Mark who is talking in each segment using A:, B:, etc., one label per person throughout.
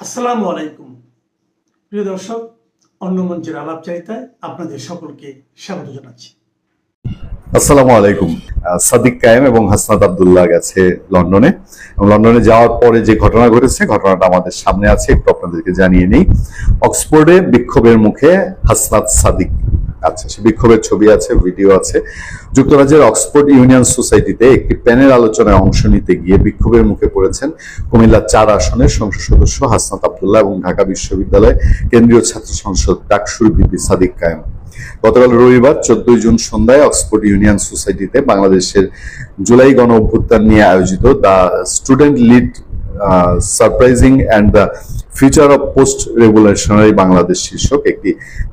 A: আসসালামু আলাইকুম প্রিয় দর্শক, অন্য মঞ্চের আলাপচারিতায় আপনাদের সকলকে স্বাগত জানাচ্ছি।
B: আসসালামু আলাইকুম। সাদিক কায়েম এবং হাসনাত আব্দুল্লাহ গেছে লন্ডনে। লন্ডনে যাওয়ার পরে যে ঘটনা ঘটেছে, ঘটনাটা আমাদের সামনে আছে, একটু আপনাদেরকে জানিয়ে নেই। অক্সফোর্ডে বিক্ষোভের মুখে হাসনাত সাদিক আছে, সে বিক্ষোভের ছবি আছে, ভিডিও আছে। যুক্তরাজ্যের অক্সফোর্ড ইউনিয়ন সোসাইটিতে একটি প্যানেল আলোচনায় অংশ নিতে গিয়ে বিক্ষোভের মুখে পড়েছেন কুমিল্লা ৪ আসনের সংসদ সদস্য হাসনাত আব্দুল্লাহ এবং ঢাকা বিশ্ববিদ্যালয় কেন্দ্রীয় ছাত্র সংসদ ডাকসুর ভিপি সাদিক কায়েম। গতকাল রবিবার 14 জুন সন্ধ্যায় অক্সফোর্ড ইউনিয়ন সোসাইটিতে বাংলাদেশের জুলাই গণ অভ্যুত্থান নিয়ে আয়োজিত the student lead surprising and the future of post revolutionary Bangladesh শীর্ষক একটি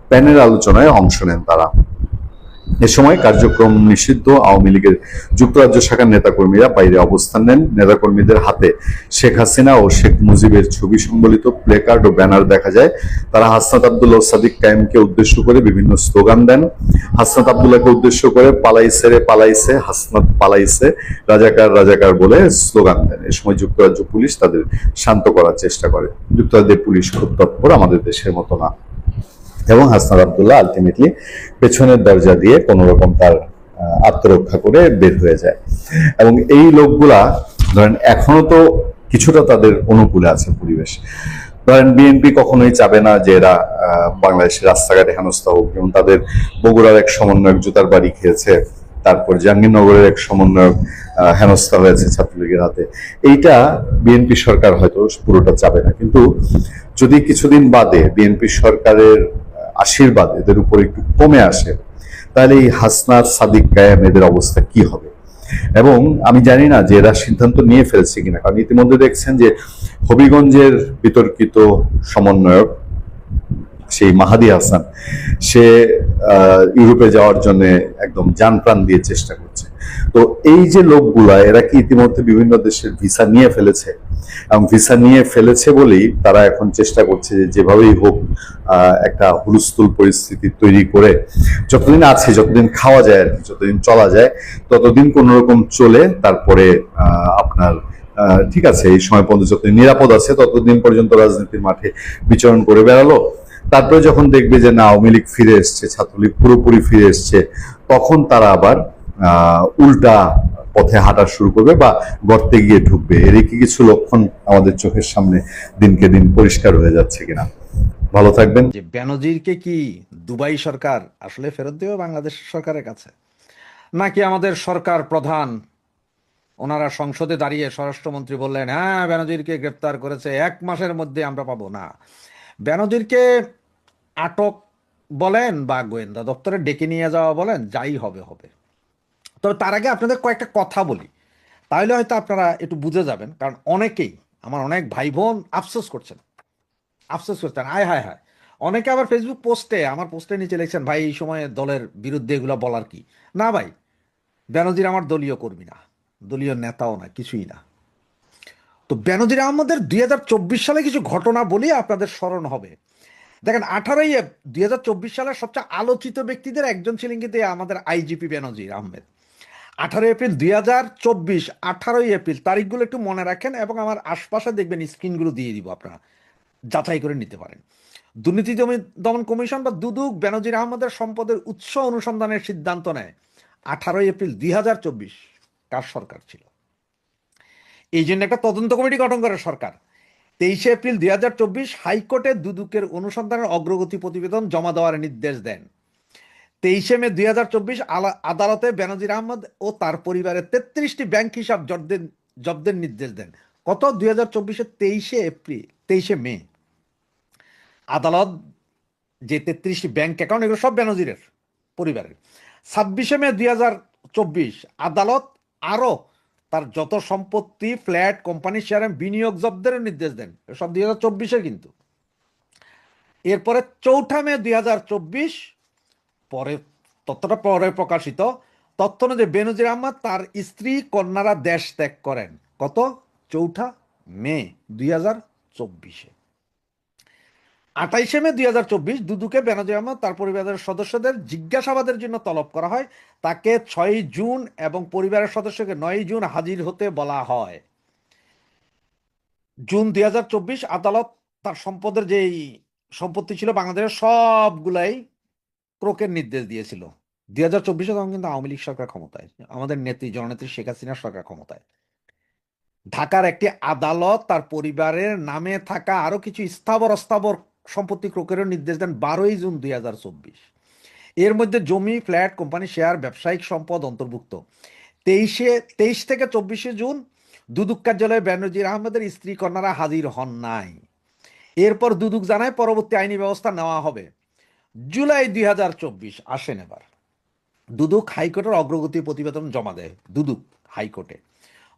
B: প্যানেল আলোচনায় অংশ নেন তারা। এ সময় কার্যক্রম নিষিদ্ধ আওয়ামী লীগের যুক্তরাজ্য শাখার নেতাকর্মীরা বাইরে অবস্থান নেন। নেতাকর্মীদের হাতে শেখ হাসিনা ও শেখ মুজিবের ছবি সংবলিত প্লেকার্ড ও ব্যানার দেখা যায়। তারা হাসনাত আব্দুল্লাহ ও সাদিক কায়েমকে উদ্দেশ্য করে বিভিন্ন স্লোগান দেন। হাসনাত আব্দুল্লাহকে উদ্দেশ্য করে পালাইছে রে পালাইছে, হাসনাত পালাইছে, রাজাকার রাজাকার বলে স্লোগান দেন। এ সময় যুক্তরাজ্য পুলিশ তাদের শান্ত করার চেষ্টা করে। যুক্তরাজ্যের পুলিশ খুব তৎপর, আমাদের দেশের মতো না। এবং হাসনাত আব্দুল্লাহ আলটিমেটলি পেছনের দরজা দিয়ে কোন রকম তার আত্মরক্ষা করে বের হয়ে যায়। এবং এই লোকগুলা ধরেন এখনো তো কিছুটা তাদের অনুকূলে আছে পরিবেশ। ধরেন বিএনপি কখনোই চাবে না যে এরা বাংলাদেশের রাস্তাঘাটে হেনস্থা হোক, যেমন তাদের বগুড়ার এক সমন্বয়ক জুতার বাড়ি খেয়েছে, তারপর জাহাঙ্গীরনগরের এক সমন্বয়ক হেনস্থা হয়েছে ছাত্রলীগের হাতে। এইটা বিএনপি সরকার হয়তো পুরোটা চাবে না, কিন্তু যদি কিছুদিন বাদে বিএনপি সরকারের আশীর্বাদ এদের উপর একটু কমে আসে, তাহলে এই হাসনাত সাদিক কায়েম এদের অবস্থা কি হবে। এবং আমি জানি না যে এরা সিদ্ধান্ত নিয়ে ফেলছে কিনা, কারণ ইতিমধ্যে দেখছেন যে হবিগঞ্জের বিতর্কিত সমন্বয়ক সেই মাহাদি হাসান, সে ইউরোপে যাওয়ার জন্য একদম জান প্রাণ দিয়ে চেষ্টা করছে। তো এই যে লোকগুলা, এরা কি ইতিমধ্যে বিভিন্ন দেশের ভিসা নিয়ে ফেলেছে, এবং ভিসা নিয়ে ফেলেছে বলেই তারা এখন চেষ্টা করছে যে যেভাবেই হোক একটা হুলস্থুল পরিস্থিতি তৈরি করে যতদিন আছে, যতদিন খাওয়া যায় আর কি, যতদিন চলা যায় ততদিন কোন রকম চলে, তারপরে আপনার ঠিক আছে এই সময় পর্যন্ত যতদিন নিরাপদ আছে ততদিন পর্যন্ত রাজনীতির মাঠে বিচরণ করে বেড়ালো। তারপরে যখন দেখবে যে না আওয়ামী লীগ ফিরে এসছে, ছাত্রলীগ পুরোপুরি ফিরে এসছে, তখন তারা আবার উল্টা পথে হাঁটা শুরু করবে বা গর্তে গিয়ে ঢুকবে। এর কি কিছু লক্ষণ আমাদের চোখের সামনে দিনকে দিন পরিষ্কার হয়ে যাচ্ছে কিনা। ভালো থাকবেন।
C: যে বেনজিরকে কি দুবাই সরকার আসলে ফেরত দেবে বাংলাদেশ সরকারের কাছে, নাকি আমাদের সরকার প্রধান ওনারা সংসদে দাঁড়িয়ে স্বরাষ্ট্রমন্ত্রী বললেন হ্যাঁ বেনজিরকে গ্রেপ্তার করেছে, 1 মাসের মধ্যে আমরা পাবো না। বেনজিরকে আটক বলেন বা গোয়েন্দা দপ্তরে ডেকে নিয়ে যাওয়া বলেন, যাই হবে হবে। তবে তার আগে আপনাদের কয়েকটা কথা বলি, তাহলে হয়তো আপনারা একটু বুঝে যাবেন। কারণ অনেকেই, আমার অনেক ভাই বোন আফসোস করছেন, আয় হায় হায়। অনেকে আবার ফেসবুক পোস্টে, আমার পোস্টের নিচে লিখছেন ভাই এই সময় দলের বিরুদ্ধে এগুলো বলার কি। না ভাই, বেনজির আমার দলীয় কর্মী না, দলীয় নেতাও না, কিছুই না। তো বেনজির আহমদের 2024 সালে কিছু ঘটনা বলি, আপনাদের স্মরণ হবে। দেখেন 2024 সালের সবচেয়ে আলোচিত ব্যক্তিদের একজন ছিলেন কিন্তু আমাদের আইজিপি বেনজির আহমেদ। 18 এপ্রিল 2024, 18 এপ্রিল, তারিখগুলো একটু মনে রাখেন এবং আমার আশপাশে দেখবেন স্ক্রিনগুলো দিয়ে দিব, আপনারা যাচাই করে নিতে পারেন। দুর্নীতি দমন কমিশন বা দুদক বেনজির আহমদের সম্পদের উৎস অনুসন্ধানের সিদ্ধান্ত নেয় 18 এপ্রিল 2024। কার সরকার ছিল? এই জন্য একটা তদন্ত কমিটি গঠন করে সরকার। 23 এপ্রিল 2024 হাইকোর্টে দুদকের অনুসন্ধানের অগ্রগতি প্রতিবেদন জমা দেওয়ার নির্দেশ দেন। 23 মে 2024 আদালতে বেনজির আহমদ ও তার পরিবারের 33টি ব্যাংক হিসাব জব্দের নির্দেশ দেন। কত? 2024-এর 23 মে আদালত যে 33টি ব্যাংক অ্যাকাউন্ট, এগুলো সব বেনজিরের পরিবারের। 26 মে 2024 আদালত আরো তার যত সম্পত্তি, ফ্ল্যাট, কোম্পানি শেয়ার বিনিয়োগ জব্দের নির্দেশ দেন। সব 2024-এর কিন্তু। এরপরে 4 মে 2024 পরে, তথ্যটা পরে প্রকাশিত তথ্য অনুযায়ী বেনজির আহমদ তার স্ত্রী কন্যারা দেশ ত্যাগ করেন। কত? 4 মে 2024। 28 মে 2024 দুদুকে বেনজির আহমদ তার পরিবারের সদস্যদের জিজ্ঞাসাবাদের জন্য তলব করা হয়। তাকে 6 জুন এবং পরিবারের সদস্যকে 9 জুন হাজির হতে বলা হয়। জুন 2024 আদালত তার সম্পদের যেই সম্পত্তি ছিল বাংলাদেশের সবগুলাই ক্রোকের নির্দেশ দিয়েছিল। 2024 তখন কিন্তু আওয়ামী লীগ সরকার ক্ষমতায়, আমাদের নেত্রী জননেত্রী শেখ হাসিনার সরকার ক্ষমতায়। ঢাকার একটি আদালত তার পরিবারের নামে থাকা আরো কিছু স্থাবর অস্থাবর সম্পত্তি ক্রোকেরও নির্দেশ দেন 12 জুন 2024। এর মধ্যে জমি, ফ্ল্যাট, কোম্পানি শেয়ার, ব্যবসায়িক সম্পদ অন্তর্ভুক্ত। 23 থেকে 24 জুন দুদক কার্যালয়ে বেনজির আহমেদের স্ত্রী কন্যারা হাজির হন নাই। এরপর দুদক জানায় পরবর্তী আইনি ব্যবস্থা নেওয়া হবে। জুলাই 2024 আসেন এবার। দুদক হাইকোর্টের অগ্রগতি প্রতিবেদন জমা দেয় দুদক হাইকোর্টে।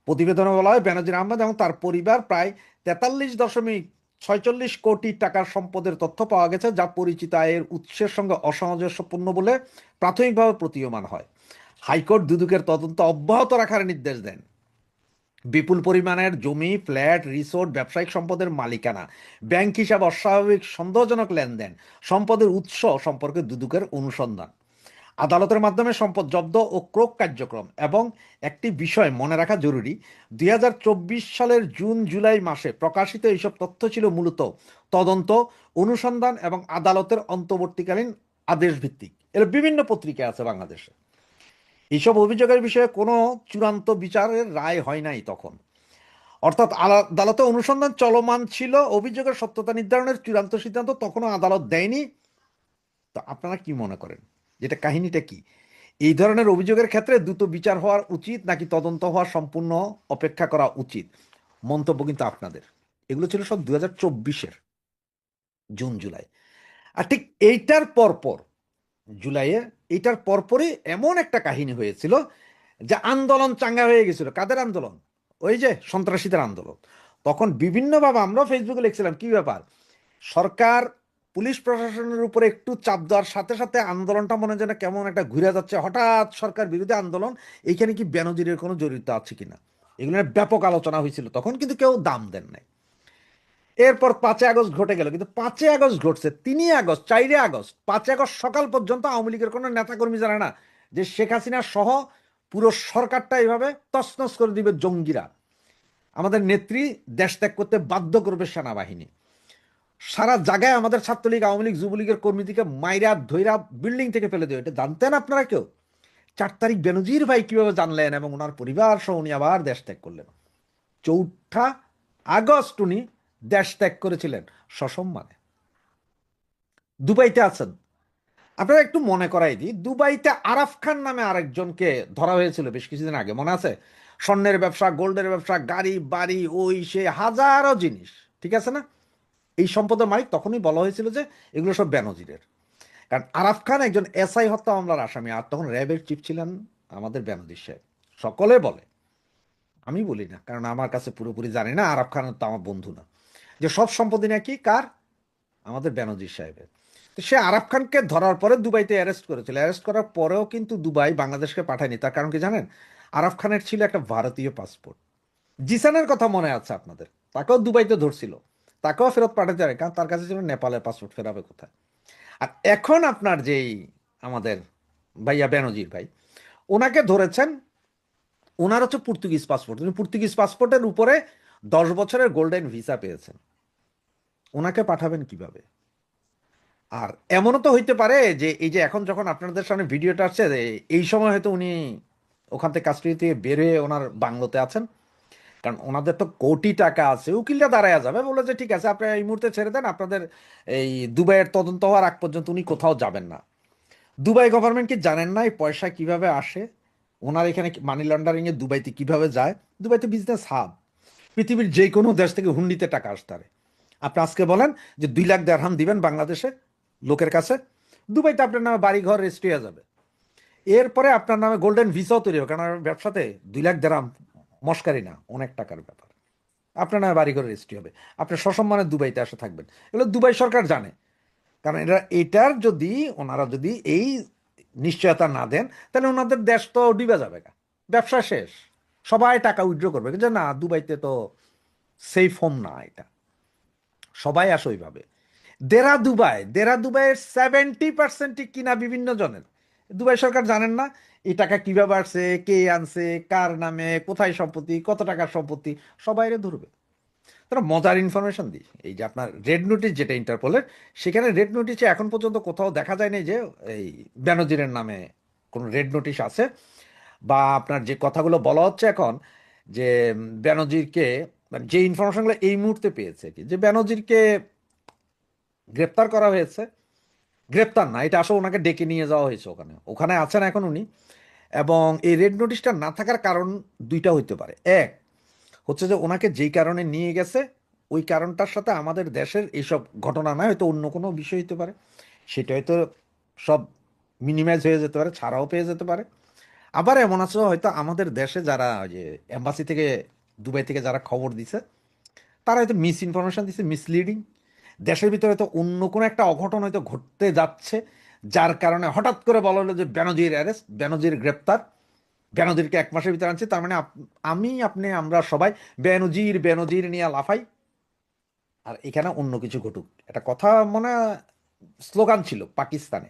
C: প্রতিবেদনে বলা হয় বেনজির আহমেদ এবং তার পরিবার প্রায় 43.46 কোটি টাকার সম্পদের তথ্য পাওয়া গেছে, যা পরিচিত আয়ের উৎসের সঙ্গে অসামঞ্জস্যপূর্ণ বলে প্রাথমিকভাবে প্রতীয়মান হয়। হাইকোর্ট দুদকের তদন্ত অব্যাহত রাখার নির্দেশ দেন। বিপুল পরিমাণের জমি, ফ্ল্যাট, রিসোর্ট, ব্যবসায়িক সম্পদের মালিকানা, ব্যাংক হিসাব, অস্বাভাবিক সন্দেহজনক লেনদেন, সম্পদের উৎস সম্পর্কে দুদকের অনুসন্ধান, আদালতের মাধ্যমে সম্পদ জব্দ ও ক্রোক কার্যক্রম। এবং একটি বিষয় মনে রাখা জরুরি, 2024 সালের জুন-জুলাই মাসে প্রকাশিত এইসব তথ্য ছিল মূলত তদন্ত, অনুসন্ধান এবং আদালতের অন্তর্বর্তীকালীন আদেশ ভিত্তিক। এর বিভিন্ন পত্রিকা আছে বাংলাদেশে। এইসব অভিযোগের বিষয়ে কোনো চূড়ান্ত বিচারের রায় হয় নাই তখন, অর্থাৎ আদালতে অনুসন্ধান চলমান ছিল। অভিযোগের সত্যতা নির্ধারণের চূড়ান্ত সিদ্ধান্ত তখনও আদালত দেয়নি। তো আপনারা কি মনে করেন, যেটা কাহিনীটা কি? এই ধরনের অভিযোগের ক্ষেত্রে দ্রুত বিচার হওয়ার উচিত নাকি তদন্ত হওয়া সম্পূর্ণ অপেক্ষা করা উচিত? মন্তব্য কিন্তু আপনাদের। এগুলো ছিল সব 2024-এর জুন-জুলাই। আর ঠিক এইটার পরপর জুলাইয়ে, এইটার পরপরই এমন একটা কাহিনী হয়েছিল যে আন্দোলন চাঙ্গা হয়ে গেছিল। কাদের আন্দোলন? ওই যে সন্ত্রাসীদের আন্দোলন। তখন বিভিন্নভাবে আমরা ফেসবুকে লিখছিলাম কি ব্যাপার, সরকার পুলিশ প্রশাসনের উপরে একটু চাপ দেওয়ার সাথে সাথে আন্দোলনটা মনে যেন কেমন একটা ঘুরে যাচ্ছে, হঠাৎ সরকার বিরোধী আন্দোলন, এইখানে কি বেনজিরের কোনো জড়িত আছে কিনা, এগুলো নিয়ে ব্যাপক আলোচনা হয়েছিল। তখন কিন্তু কেউ দাম দেন নাই। এরপর 5 আগস্ট ঘটে গেল, কিন্তু 5 আগস্ট ঘটছে 3 আগস্ট, 4 আগস্ট, 5 আগস্ট সকাল পর্যন্ত আওয়ামী লীগের কোনো নেতাকর্মী জানে না যে শেখ হাসিনা সহ পুরো সরকারটা এইভাবে তছনছ করে দিবে জঙ্গিরা, আমাদের নেত্রী দেশ ত্যাগ করতে বাধ্য করবে সেনাবাহিনী। সারা জায়গায় আমাদের ছাত্রলীগ, আওয়ামী লীগ, যুবলীগের কর্মীদেরকে মাইরা ধৈরা বিল্ডিং থেকে ফেলে দেবে, এটা জানতেন আপনারা কেউ? 4 তারিখ বেনজির ভাই কিভাবে জানলেন এবং ওনার পরিবার সহ উনি আবার দেশ ত্যাগ করলেন। 4 আগস্ট উনি দেশ ত্যাগ করেছিলেন সসম্মানে। দুবাইতে আছেন। আপনারা একটু মনে করাই দিই, দুবাইতে আরাফ খান নামে আরেকজনকে ধরা হয়েছিল বেশ কিছুদিন আগে, মনে আছে? স্বর্ণের ব্যবসা, গোল্ডের ব্যবসা, গাড়ি বাড়ি, ওই সে হাজারো জিনিস, ঠিক আছে না? এই সম্পদের মালিক তখনই বলা হয়েছিল যে এগুলো সব বেনজিরের। কারণ আরাফ খান একজন এসআই হত্যা মামলার আসামি, আর তখন র্যাবের চিফ ছিলেন আমাদের বেনজির সাহেব। সকলে বলে, আমি বলি না কারণ আমার কাছে পুরোপুরি জানি না, আরাফ খান তো আমার বন্ধু না, যে সব সম্পত্তি নাকি কার, আমাদের বেনজির সাহেবের। তো সে আরাফ খানকে ধরার পরে দুবাইতে অ্যারেস্ট করেছিল। অ্যারেস্ট করার পরেও কিন্তু দুবাই বাংলাদেশকে পাঠায়নি। তার কারণ কি জানেন? আরাফ খানের ছিল একটা ভারতীয় পাসপোর্ট। জিসানের কথা মনে আছে আপনাদের? তাকেও দুবাইতে ধরছিল, তাকেও ফেরত পাঠাতে পারে, কারণ তার কাছে ছিল নেপালের পাসপোর্ট, ফেরাবে কোথায়? আর এখন আপনার যেই আমাদের ভাইয়া বেনজির ভাই, ওনাকে ধরেছেন, ওনার হচ্ছে পর্তুগিজ পাসপোর্ট। উনি পর্তুগিজ পাসপোর্টের উপরে 10 বছরের গোল্ডেন ভিসা পেয়েছেন। ওনাকে পাঠাবেন কিভাবে? আর এমনও তো হইতে পারে যে এই যে এখন যখন আপনাদের সামনে ভিডিওটা আসছে, এই সময় হয়তো উনি ওখান থেকে কাস্টডি থেকে বের হয়ে ওনার বাংলোতে আছেন। কারণ ওনাদের তো কোটি টাকা আছে, উকিলটা দাঁড়ায় যাবে, বলে যে ঠিক আছে আপনারা এই মুহূর্তে ছেড়ে দেন, আপনাদের এই দুবাইয়ের তদন্ত হওয়ার আগ পর্যন্ত উনি কোথাও যাবেন না। দুবাই গভর্নমেন্ট কি জানেন না এই পয়সা কিভাবে আসে? ওনার এখানে মানি লন্ডারিং এ দুবাইতে কিভাবে যায়? দুবাইতে বিজনেস হাব, পৃথিবীর যে কোনো দেশ থেকে হুন্ডিতে টাকা আসতে পারে। আপনি আজকে বলেন যে 2 লাখ দেড়হাম দিবেন বাংলাদেশে লোকের কাছে, দুবাইতে আপনার নামে বাড়ি ঘর রেজিস্ট্রি হয়ে যাবে। এরপরে আপনার নামে গোল্ডেন ভিসাও তৈরি হবে, কারণ ব্যবসাতে 2 লাখ দেড়হাম মস্কারি না, অনেক টাকার ব্যাপার। আপনার নামে বাড়ি ঘর রেজিস্ট্রি হবে, আপনি সসম্মানে দুবাইতে আসে থাকবেন। এগুলো দুবাই সরকার জানে। কারণ এটার যদি ওনারা যদি এই নিশ্চয়তা না দেন, তাহলে ওনাদের দেশ তো ডিবে যাবে, ব্যবসা শেষ, সবাই টাকা উইথড্র করবে যে না দুবাইতে তো সেফ হোম না এটা, সবাই আসো ওইভাবে। দেরা দুবাইয়ের 70% কিনা বিভিন্ন জনের। দুবাই সরকার জানেন না এই টাকা কিভাবে আসছে, কে আনছে, কার নামে, কোথায় সম্পত্তি, কত টাকার সম্পত্তি, সবাইরে ধরবে। তারা মজার ইনফরমেশন দিই, এই যে আপনার রেড নোটিশ যেটা ইন্টারপোলের, সেখানে রেড নোটিশে এখন পর্যন্ত কোথাও দেখা যায়নি যে এই বেনজিরের নামে কোনো রেড নোটিশ আছে, বা আপনার যে কথাগুলো বলা হচ্ছে এখন যে বেনজিরকে, মানে যে ইনফরমেশনগুলো এই মুহূর্তে পেয়েছে কি, যে বেনজিরকে গ্রেপ্তার করা হয়েছে, গ্রেপ্তার না, এটা আসলে ওনাকে ডেকে নিয়ে যাওয়া হয়েছে, ওখানে ওখানে আছেন এখন উনি। এবং এই রেড নোটিশটা না থাকার কারণ দুইটা হইতে পারে। এক হচ্ছে যে ওনাকে যেই কারণে নিয়ে গেছে ওই কারণটার সাথে আমাদের দেশের এইসব ঘটনা নয়, হয়তো অন্য কোনো বিষয় হতে পারে, সেটা হয়তো সব মিনিমাইজ হয়ে যেতে পারে, ছাড়াও পেয়ে যেতে পারে। আবার এমন আছে হয়তো আমাদের দেশে যারা ওই যে এম্বাসি থেকে, দুবাই থেকে যারা খবর দিছে, তারা হয়তো মিস ইনফরমেশন দিচ্ছে, মিসলিডিং। দেশের ভিতরে হয়তো অন্য কোনো একটা অঘটন হয়তো ঘটতে যাচ্ছে, যার কারণে হঠাৎ করে বলা হলো যে বেনজির অ্যারেস্ট, বেনজির গ্রেপ্তার, বেনজিরকে 1 মাসের ভিতরে আনছে, তার মানে আমি আপনি আমরা সবাই বেনজির বেনজির নিয়ে লাফাই, আর এখানে অন্য কিছু ঘটুক। একটা কথা মনে স্লোগান ছিল পাকিস্তানে,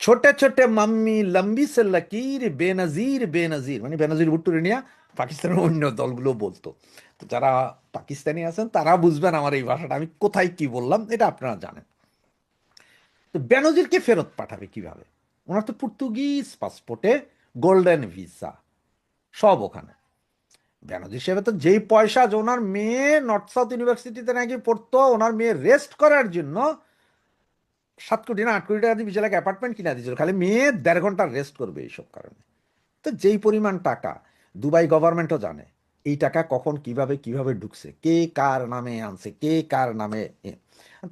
C: ছোটে ছোটে মাম্মি লম্বি সে লকির বেনজির বেনজির, মানে বেনজির ভুট্টোরে নিয়ে পাকিস্তানের অন্য দলগুলো বলতো। তো যারা পাকিস্তানি আছেন তারা বুঝবেন আমার এই ভাষাটা আমি কোথায় কি বললাম, এটা আপনারা জানেন। তো বেনজিরকে ফেরত পাঠাবে কিভাবে? ওনার তো পর্তুগিজ পাসপোর্টে গোল্ডেন ভিসা সব ওখানে। বেনজির সাহেব তো যেই পয়সা, যে ওনার মেয়ে নর্থ সাউথ ইউনিভার্সিটিতে নাকি পড়তো, ওনার মেয়ে রেস্ট করার জন্য 7 কোটি না 8 কোটি টাকা দিয়ে বিশাল এক অ্যাপার্টমেন্ট কিনে দিয়েছিল, খালি মেয়ে 1.5 ঘন্টা রেস্ট করবে এইসব কারণে। তো যেই পরিমাণ টাকা, দুবাই গভর্নমেন্টও জানে এই টাকা কখন কিভাবে কিভাবে ঢুকছে, কে কার নামে আনছে, কে কার নামে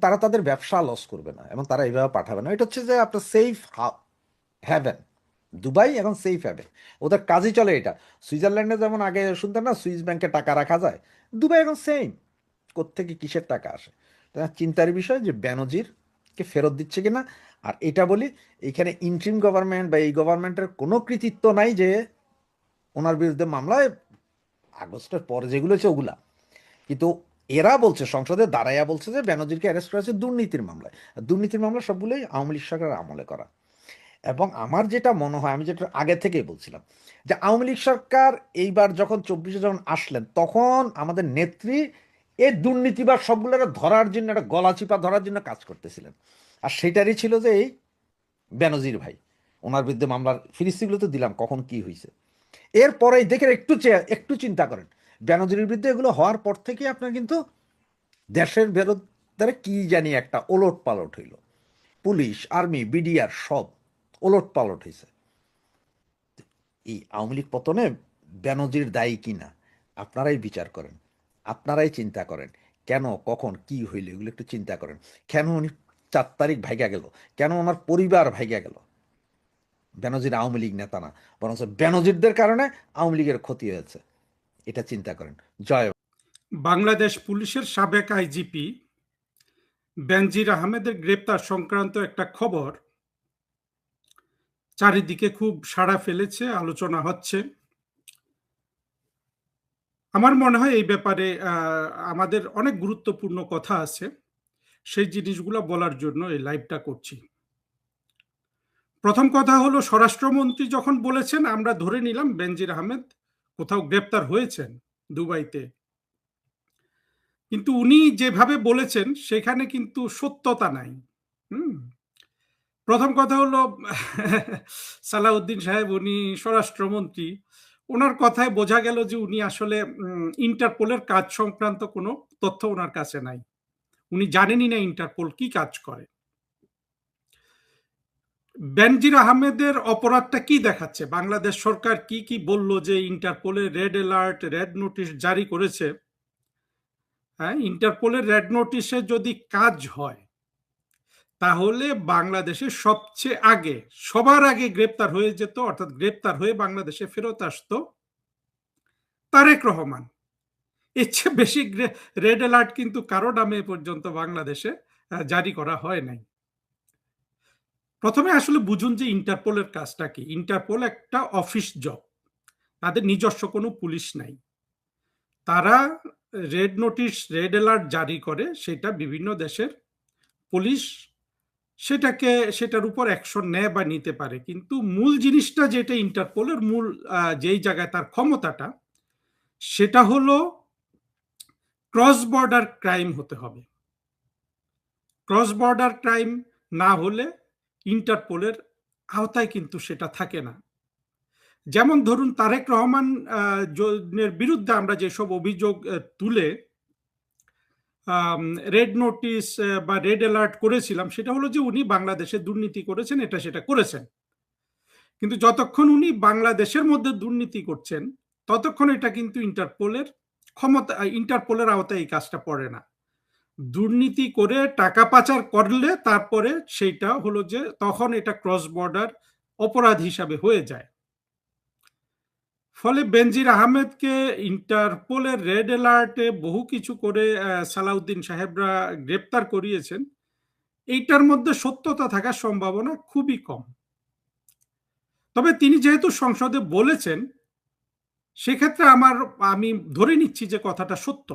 C: তারা তাদের ব্যবসা লস করবে না এবং তারা এইভাবে পাঠাবে না। এটা হচ্ছে যে আপনার সেফ হ্যাভেন, দুবাই এখন সেফ হ্যাভেন, ওদের কাজই চলে এটা। সুইজারল্যান্ডে যেমন আগে শুনতেন না সুইস ব্যাংকে টাকা রাখা যায়, দুবাই এখন সেম, কোত্থেকে কিসের টাকা আসে। তা চিন্তার বিষয় যে বেনজিরকে ফেরত দিচ্ছে কিনা। আর এটা বলি, এখানে ইন্ট্রিম গভর্নমেন্ট বা এই গভর্নমেন্টের কোনো কৃতিত্ব নাই যে ওনার বিরুদ্ধে মামলায় আগস্টের পরে যেগুলো হচ্ছে ওগুলা, কিন্তু এরা বলছে, সংসদে দাঁড়াইয়া বলছে যে বেনজিরকে অ্যারেস্ট করা হয়েছে দুর্নীতির মামলায়। আর দুর্নীতির মামলা সবগুলোই আওয়ামী লীগ সরকারের আমলে করা। এবং আমার যেটা মনে হয়, আমি যেটা আগে থেকেই বলছিলাম, যে আওয়ামী লীগ সরকার এইবার যখন 24-এ যখন আসলেন, তখন আমাদের নেত্রী এই দুর্নীতিবাজ সবগুলোকে ধরার জন্য, একটা গলা চিপা ধরার জন্য কাজ করতেছিলেন। আর সেটারই ছিল যে এই বেনজির ভাই, ওনার বিরুদ্ধে মামলার ফিরিস্তিগুলো তো দিলাম কখন কি হয়েছে। এরপরে দেখে একটু চিন্তা করেন, বেনজিরের বিরুদ্ধে এগুলো হওয়ার পর থেকে আপনার কিন্তু দেশের বিরুদ্ধে কি জানি একটা ওলট পালট হইল, পুলিশ আর্মি বিডিআর সব ওলট পালট হয়েছে। এই আওয়ামী লীগ পতনে বেনজির দায়ী কিনা আপনারাই বিচার করেন, আপনারাই চিন্তা করেন, কেন কখন কি হইল এগুলো একটু চিন্তা করেন। কেন উনি 4 তারিখ ভাইগা গেল, কেন ওনার পরিবার ভাইগা গেল? বেনজির আওয়ামী লীগ নেতা না, বরং বেনজিরদের কারণে আওয়ামী লীগের ক্ষতি হয়েছে, এটা চিন্তা করেন। জয়।
A: বাংলাদেশ পুলিশের সাবেক আইজিপি বেনজির আহমেদের গ্রেপ্তার সংক্রান্ত একটা খবর চারিদিকে খুব সাড়া ফেলেছে, আলোচনা হচ্ছে। আমার মনে হয় এই ব্যাপারে আমাদের অনেক গুরুত্বপূর্ণ কথা আছে, সেই জিনিসগুলো বলার জন্য এই লাইভটা করছি। প্রথম কথা হলো, স্বরাষ্ট্রমন্ত্রী যখন বলেছেন, আমরা ধরে নিলাম বেনজির আহমেদ কোথাও গ্রেপ্তার হয়েছেন দুবাইতে, কিন্তু উনি যেভাবে বলেছেন সেখানে কিন্তু সত্যতা নাই। প্রথম কথা হলো, সালাউদ্দিন সাহেব উনি স্বরাষ্ট্রমন্ত্রী, ওনার কথায় বোঝা গেল যে উনি আসলে ইন্টারপোলের কাজ সংক্রান্ত কোনো তথ্য ওনার কাছে নাই, উনি জানেনই না ইন্টারপোল কি কাজ করে। বেনজির আহমেদের অপরাধটা কি দেখাচ্ছে, বাংলাদেশ সরকার কি কি বলল যে ইন্টারপোলের রেড অ্যালার্ট, রেড নোটিশ জারি করেছে। হ্যাঁ, ইন্টারপোলের রেড নোটিশে যদি কাজ হয় তাহলে বাংলাদেশে সবচেয়ে আগে, সবার আগে গ্রেপ্তার হয়ে যেত, অর্থাৎ গ্রেপ্তার হয়ে বাংলাদেশে ফেরত আসতো তারেক রহমান। এর চেয়ে বেশি রেড অ্যালার্ট কিন্তু কারো নামে পর্যন্ত বাংলাদেশে জারি করা হয় নাই। প্রথমে আসলে বুঝুন যে ইন্টারপোলের কাজটা কি। ইন্টারপোল একটা অফিস জব, তাদের নিজস্ব কোনো পুলিশ নাই। তারা রেড নোটিশ, রেড অ্যালার্ট জারি করে, সেটা বিভিন্ন দেশের পুলিশ সেটার উপর অ্যাকশন নেয় বা নিতে পারে, কিন্তু মূল জিনিসটা যেটা ইন্টারপোলের মূল যেই জায়গায় তার ক্ষমতাটা, সেটা হলো ক্রস বর্ডার ক্রাইম হতে হবে। ক্রস বর্ডার ক্রাইম না হলে ইন্টারপোলের আওতায় কিন্তু সেটা থাকে না। যেমন ধরুন তারেক রহমান এর বিরুদ্ধে আমরা যেসব অভিযোগ তুলে রেড নোটিশ বা রেড অ্যালার্ট করেছিলাম, সেটা হলো যে উনি বাংলাদেশে দুর্নীতি করেছেন, এটা সেটা করেছেন। কিন্তু যতক্ষণ উনি বাংলাদেশের মধ্যে দুর্নীতি করছেন, ততক্ষণ এটা কিন্তু ইন্টারপোলের আওতায় এই কাজটা পড়ে না। দুর্নীতি করে টাকা পাচার করলে তারপরে সেইটা হলো যে তখন এটা ক্রস বর্ডার অপরাধ হিসাবে হয়ে যায়। ফলে বেনজির আহমেদকে ইন্টারপোলের রেড অ্যালার্টে বহু কিছু করে সালাউদ্দিন সাহেবরা গ্রেপ্তার করিয়েছেন, এইটার মধ্যে সত্যতা থাকার সম্ভাবনা খুবই কম। তবে তিনি যেহেতু সংসদে বলেছেন, সেক্ষেত্রে আমি ধরে নিচ্ছি যে কথাটা সত্য,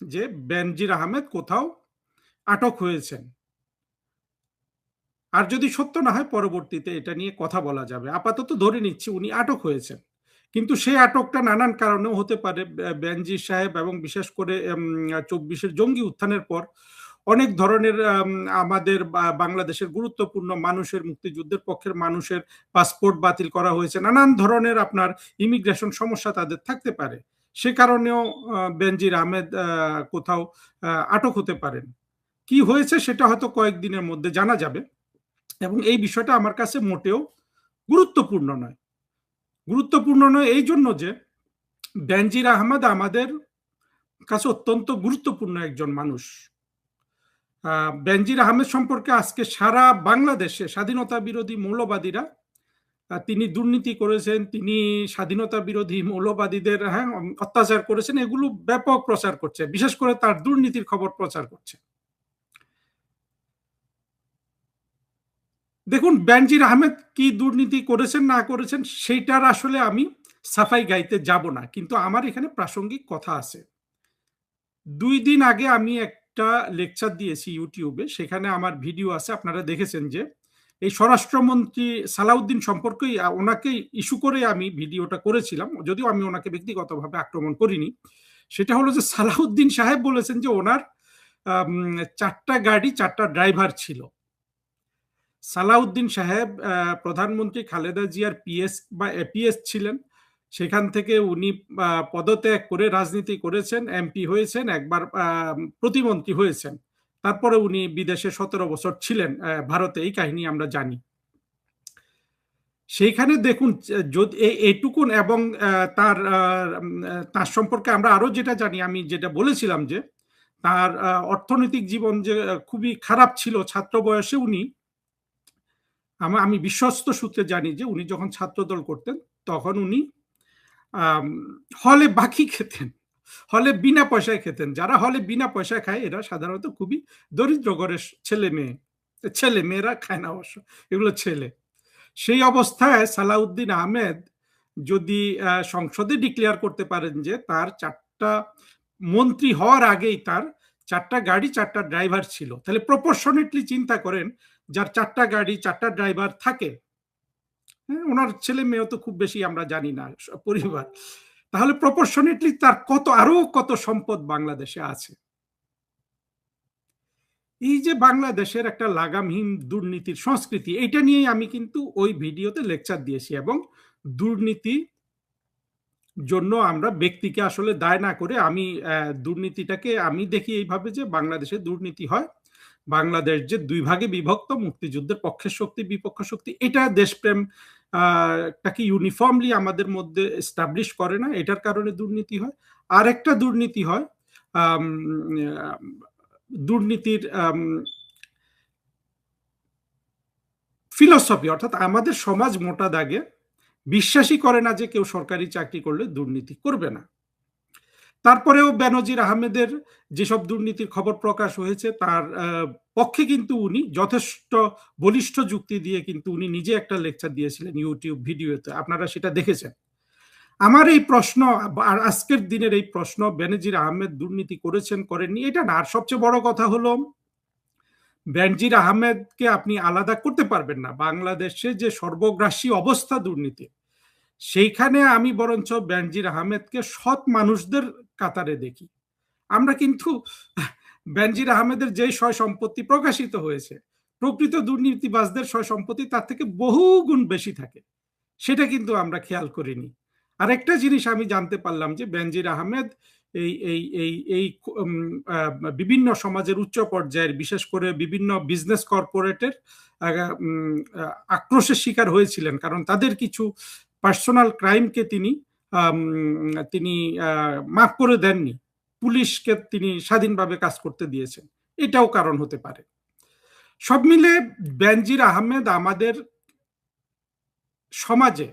A: যে বেনজির আহমেদ কোথাও আটক হয়েছেন। আর যদি সত্য না হয় পরবর্তীতে এটা নিয়ে কথা বলা যাবে। আপাতত ধরে নিচ্ছি উনি আটক হয়েছেন, কিন্তু সেই আটকটা নানান কারণেও হতে পারে। বেনজির সাহেব এবং বিশেষ করে 24-এর জঙ্গি উত্থানের পর অনেক ধরনের আমাদের বাংলাদেশের গুরুত্বপূর্ণ মানুষের, মুক্তিযুদ্ধের পক্ষের মানুষের পাসপোর্ট বাতিল করা হয়েছে। নানান ধরনের আপনার ইমিগ্রেশন সমস্যা তাদের থাকতে পারে, সে কারণেও বেনজির আহমেদ কোথাও আটক হতে পারেন। কি হয়েছে সেটা হয়তো কয়েকদিনের মধ্যে জানা যাবে, এবং এই বিষয়টা আমার কাছে মোটেও গুরুত্বপূর্ণ নয়। গুরুত্বপূর্ণ নয় এই জন্য যে বেনজির আহমেদ আমাদের কাছে অত্যন্ত গুরুত্বপূর্ণ একজন মানুষ। বেনজির আহমেদ সম্পর্কে আজকে সারা বাংলাদেশে স্বাধীনতা বিরোধী মৌলবাদীরা, তিনি দুর্নীতি করেছেন, তিনি স্বাধীনতা বিরোধী মৌলবাদীদের অত্যাচার করেছেন, এগুলো ব্যাপক প্রচার করছে, বিশেষ করে তার দুর্নীতির খবর প্রচার করছে। দেখুন, বেনজির আহমেদ কি দুর্নীতি করেছেন না করেছেন সেইটার আসলে আমি সাফাই গাইতে যাব না, কিন্তু আমার এখানে প্রাসঙ্গিক কথা আছে। 2 দিন আগে আমি একটা লেকচার দিয়েছি ইউটিউবে, সেখানে আমার ভিডিও আছে, আপনারা দেখেছেন যে এই স্বরাষ্ট্রমন্ত্রী সালাউদ্দিন সম্পর্কেই ওনাকে ইস্যু করে আমি ভিডিওটা করেছিলাম, যদিও আমি ওনাকে ব্যক্তিগতভাবে আক্রমণ করিনি। সেটা হলো যে সালাউদ্দিন সাহেব বলেছেন যে ওনার 4টা গাড়ি 4টা ড্রাইভার ছিল। সালাউদ্দিন সাহেব প্রধানমন্ত্রী খালেদা জিয়ার পিএস বা এপিএস ছিলেন। সেখান থেকে উনি পদত্যাগ করে রাজনীতি করেছেন, এমপি হয়েছেন, একবার প্রতিমন্ত্রী হয়েছেন, তারপরে উনি বিদেশে 17 বছর ছিলেন ভারতে, এই কাহিনী আমরা জানি। সেইখানে দেখুন যদি এইটুকুন, এবং তার সম্পর্কে আমরা আরো যেটা জানি, আমি যেটা বলেছিলাম যে তার অর্থনৈতিক জীবন যে খুবই খারাপ ছিল। ছাত্র বয়সে উনি, আমি বিশ্বস্ত সূত্রে জানি যে উনি যখন ছাত্রদল করতেন তখন উনি হলে বাকি খেতেন, হলে বিনা পয়সায় খেতেন। যারা হলে বিনা পয়সায় খায় এরা সাধারণত খুবই দরিদ্র ঘরের ছেলে মেয়েরা খায় না অবশ্য, এগুলো ছেলে। সেই অবস্থায় সালাউদ্দিন আহমেদ যদি সংসদে ডিক্লেয়ার করতে পারেন যে তার 4টা মন্ত্রী হওয়ার আগেই তার 4টা গাড়ি 4টা ড্রাইভার ছিল, তাহলে প্রপোর্শনেটলি চিন্তা করেন, যার 4টা গাড়ি 4টা ড্রাইভার থাকে, ওনার ছেলে মেয়েও তো খুব বেশি আমরা জানি না পরিবার, তাহলে প্রপোর্শনেটলি তার আরো কত সম্পদ বাংলাদেশে আছে। এই যে বাংলাদেশের একটা লাগামহীন দুর্নীতির সংস্কৃতি, এটা নিয়েই আমি কিন্তু ওই ভিডিওতে লেকচার দিয়েছি, এবং দুর্নীতি জন্য আমরা ব্যক্তিকে আসলে দায় না করে আমি দুর্নীতিটাকে আমি দেখি এইভাবে যে বাংলাদেশে দুর্নীতি হয়, বাংলাদেশ যে 2 ভাগে বিভক্ত, মুক্তিযুদ্ধের পক্ষের শক্তি বিপক্ষ শক্তি, এটা দেশপ্রেম টাকে ইউনিফর্মলি আমাদের মধ্যে এস্টাবলিশ করে না, এটার কারণে দুর্নীতি হয়। আর একটা দুর্নীতি হয় দুর্নীতির ফিলসফি, অর্থাৎ আমাদের সমাজ মোটা দাগে বিশ্বাসই করে না যে কেউ সরকারি চাকরি করলে দুর্নীতি করবে না। তারপরেও বেনজির আহমেদের যেসব দুর্নীতির খবর প্রকাশ হয়েছে তার পক্ষে কিন্তু উনি যথেষ্ট বলিষ্ঠ যুক্তি দিয়ে কিন্তু উনি নিজে একটা লেকচার দিয়েছিলেন ইউটিউব ভিডিওতে, আপনারা সেটা দেখেছেন। আমার এই প্রশ্ন, আজকের দিনের এই প্রশ্ন, বেনজির আহমেদ দুর্নীতি করেছেন করেননি এটা না, আর সবচেয়ে বড় কথা হলো বেনজির আহমেদকে আপনি আলাদা করতে পারবেন না। বাংলাদেশে যে সর্বগ্রাসী অবস্থা দুর্নীতি, সেইখানে আমি বরঞ্চ বেনজির আহমেদকে সৎ মানুষদের কাতারে দেখি। আমরা কিন্তু বেনজির আহমেদের যে সয় সম্পত্তি প্রকাশিত হয়েছে, প্রকৃত দুর্নীতিবাজদের সয় সম্পত্তি তার থেকে বহু গুণ বেশি থাকে, সেটা কিন্তু আমরা খেয়াল করিনি। আরেকটা জিনিস আমি জানতে পারলাম যে বেনজির আহমেদ এই এই এই এই বিভিন্ন সমাজের উচ্চ পর্যায়ের, বিশেষ করে বিভিন্ন বিজনেস কর্পোরেটের আক্রোশের শিকার হয়েছিলেন, কারণ তাদের কিছু পার্সোনাল ক্রাইমকে তিনি মাফ করে দেননি, পুলিশকে তিনি স্বাধীনভাবে কাজ করতে দিয়েছেন, এটাও কারণ হতে পারে। সব মিলে বেনজির আহমেদ আমাদের সমাজে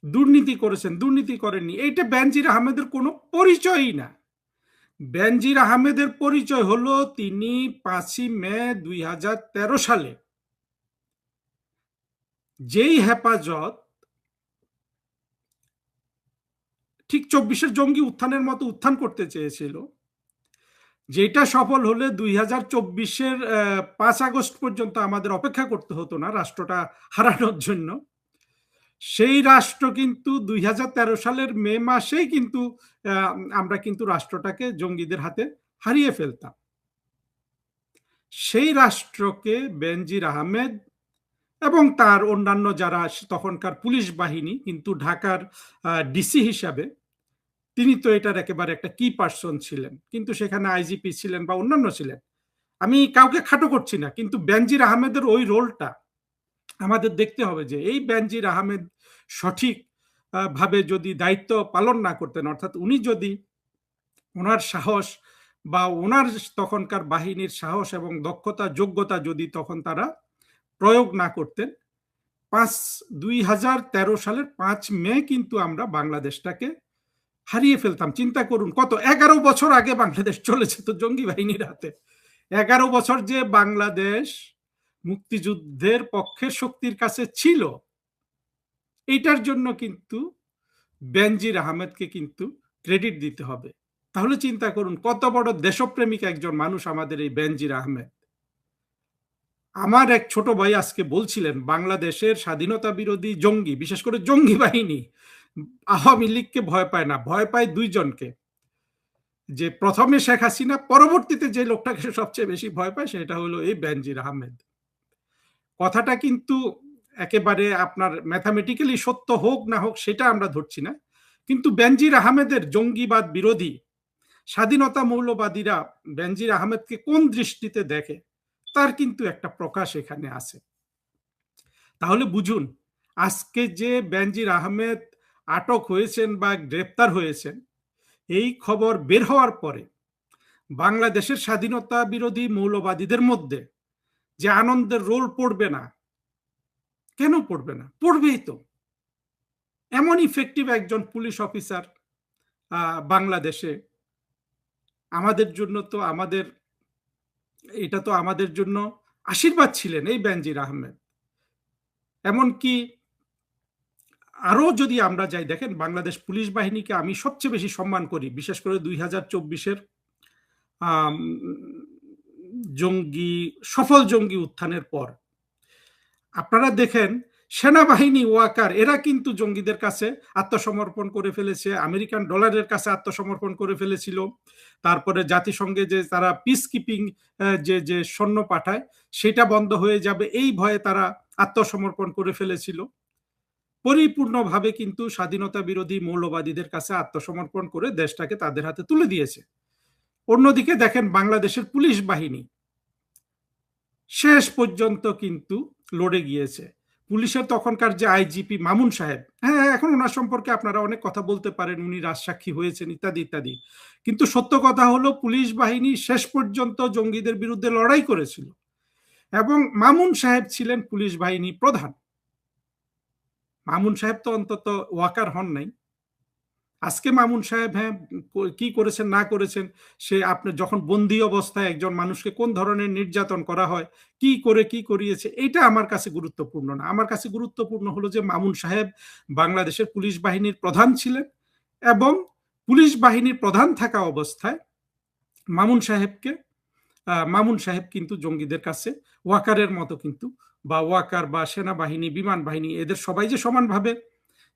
A: দুর্নীতি করেছেন, দুর্নীতি করেননি, এইটা বেনজির আহমেদের কোনো পরিচয়ই না। বেনজির আহমেদের পরিচয় হলো তিনি 5ই মে 2013 সালে যেই হেফাজত ঠিক 24-এর জঙ্গি উত্থানের মতো উত্থান করতে চেয়েছিল, যেটা সফল হলে 2024-এর 5 আগস্ট পর্যন্ত আমাদের অপেক্ষা করতে হতো না রাষ্ট্রটা হারানোর জন্য, সেই রাষ্ট্র কিন্তু 2013 সালের মে মাসেই কিন্তু আমরা কিন্তু রাষ্ট্রটাকে জঙ্গিদের হাতে হারিয়ে ফেলতাম। সেই রাষ্ট্রকে বেনজির আহমেদ এবং তার অন্যান্য যারা তখনকার পুলিশ বাহিনী, কিন্তু ঢাকার ডিসি হিসাবে তিনি তো এটার একেবারে একটা কি পার্সন ছিলেন, কিন্তু সেখানে আইজিপি ছিলেন বা অন্যান্য ছিলেন, আমি কাউকে খাটো করছি না, কিন্তু বেনজির আহমেদের ওই রোলটা আমাদের দেখতে হবে যে এই বেনজির আহমেদ সঠিক ভাবে যদি দায়িত্ব পালন না করতেন, অর্থাৎ উনি যদি ওনার সাহস বা ওনার তখনকার বাহিনীর সাহস এবং দক্ষতা যোগ্যতা যদি তখন তারা প্রয়োগ না করতেন, 2013 সালের 5 মে কিন্তু আমরা বাংলাদেশটাকে হারিয়ে ফেলতাম। চিন্তা করুন, কত 11 বছর আগে বাংলাদেশ চলে যেত জঙ্গি বাহিনীর হাতে। 11 বছর যে বাংলাদেশ মুক্তিযুদ্ধের পক্ষের শক্তির কাছে ছিল, এইটার জন্য কিন্তু বেনজির আহমেদকে কিন্তু ক্রেডিট দিতে হবে। তাহলে চিন্তা করুন কত বড় দেশপ্রেমিক একজন মানুষ আমাদের এই বেনজির আহমেদ। আমার এক ছোট ভাই আজকে বলছিলেন বাংলাদেশের স্বাধীনতা বিরোধী জঙ্গি, বিশেষ করে জঙ্গি বাহিনী আওয়ামী লীগকে ভয় পায় না, ভয় পায় দুইজনকে, যে প্রথমে শেখ হাসিনা, পরবর্তীতে যে লোকটাকে সবচেয়ে বেশি ভয় পায় সেটা হলো এই বেনজির আহমেদ। কথাটা কিন্তু একেবারে আপনার ম্যাথামেটিক্যালি সত্য হোক না হোক সেটা আমরা ধরছি না, কিন্তু বেনজির আহমেদের জঙ্গিবাদ বিরোধী স্বাধীনতা মৌলবাদীরা বেনজির আহমেদকে কোন দৃষ্টিতে দেখে তার কিন্তু একটা প্রকাশ এখানে আছে। তাহলে বুঝুন, আজকে যে বেনজির আহমেদ আটক হয়েছেন বা গ্রেপ্তার হয়েছেন, এই খবর বের হওয়ার পরে বাংলাদেশের স্বাধীনতা বিরোধী মৌলবাদীদের মধ্যে যে আনন্দের রোল পড়বে না, কেন পড়বে না? পড়বেই তো। এমন ইফেক্টিভ একজন পুলিশ অফিসার বাংলাদেশে আমাদের জন্য তো এটা তো আমাদের জন্য আশীর্বাদ ছিলেন এই বেনজির আহমেদ। এমনকি আরো যদি আমরা যাই, দেখেন বাংলাদেশ পুলিশ বাহিনীকে আমি সবচেয়ে বেশি সম্মান করি, বিশেষ করে 2024-এর সফল জঙ্গি উত্থানের পর। আপনারা দেখেন সেনাবাহিনী, ওয়াকার, এরা কিন্তু জঙ্গিদের কাছে আত্মসমর্পণ করে ফেলেছে, আমেরিকান ডলারের কাছে আত্মসমর্পণ করে ফেলেছিল। তারপরে জাতিসংঘে যে তারা পিস কিপিং যে সৈন্য পাঠায় সেটা বন্ধ হয়ে যাবে এই ভয়ে তারা আত্মসমর্পণ করে ফেলেছিল। পরিপূর্ণভাবে কিন্তু স্বাধীনতা বিরোধী মৌলবাদীদের কাছে আত্মসমর্পণ করে দেশটাকে তাদের হাতে তুলে দিয়েছে। অন্যদিকে দেখেন বাংলাদেশের পুলিশ বাহিনী শেষ পর্যন্ত কিন্তু লড়ে গিয়েছে। পুলিশের তখনকার যে আইজিপি মামুন সাহেব, হ্যাঁ, এখন ওনার সম্পর্কে আপনারা অনেক কথা বলতে পারেন, উনি রাজসাক্ষী হয়েছেন ইত্যাদি ইত্যাদি, কিন্তু সত্য কথা হলো পুলিশ বাহিনী শেষ পর্যন্ত জঙ্গিদের বিরুদ্ধে লড়াই করেছিল এবং মামুন সাহেব ছিলেন পুলিশ বাহিনী প্রধান। মামুন সাহেব তো অন্তত ওয়াকার হন নাই। আজকে মামুন সাহেব হ্যাঁ কি করেছেন না করেছেন, সে আপনি যখন বন্দী অবস্থায় একজন মানুষকে কোন ধরনের নির্যাতন করা হয়, কি করে কি করিয়েছে, এটা আমার কাছে গুরুত্বপূর্ণ না। আমার কাছে গুরুত্বপূর্ণ হলো যে মামুন সাহেব বাংলাদেশের পুলিশ বাহিনীর প্রধান ছিলেন এবং পুলিশ বাহিনীর প্রধান থাকা অবস্থায় মামুন সাহেব কিন্তু জঙ্গিদের কাছে ওয়াকারের মতো কিন্তু, বা ওয়াকার বা সেনাবাহিনী, বিমান বাহিনী, এদের সবাই যে সমানভাবে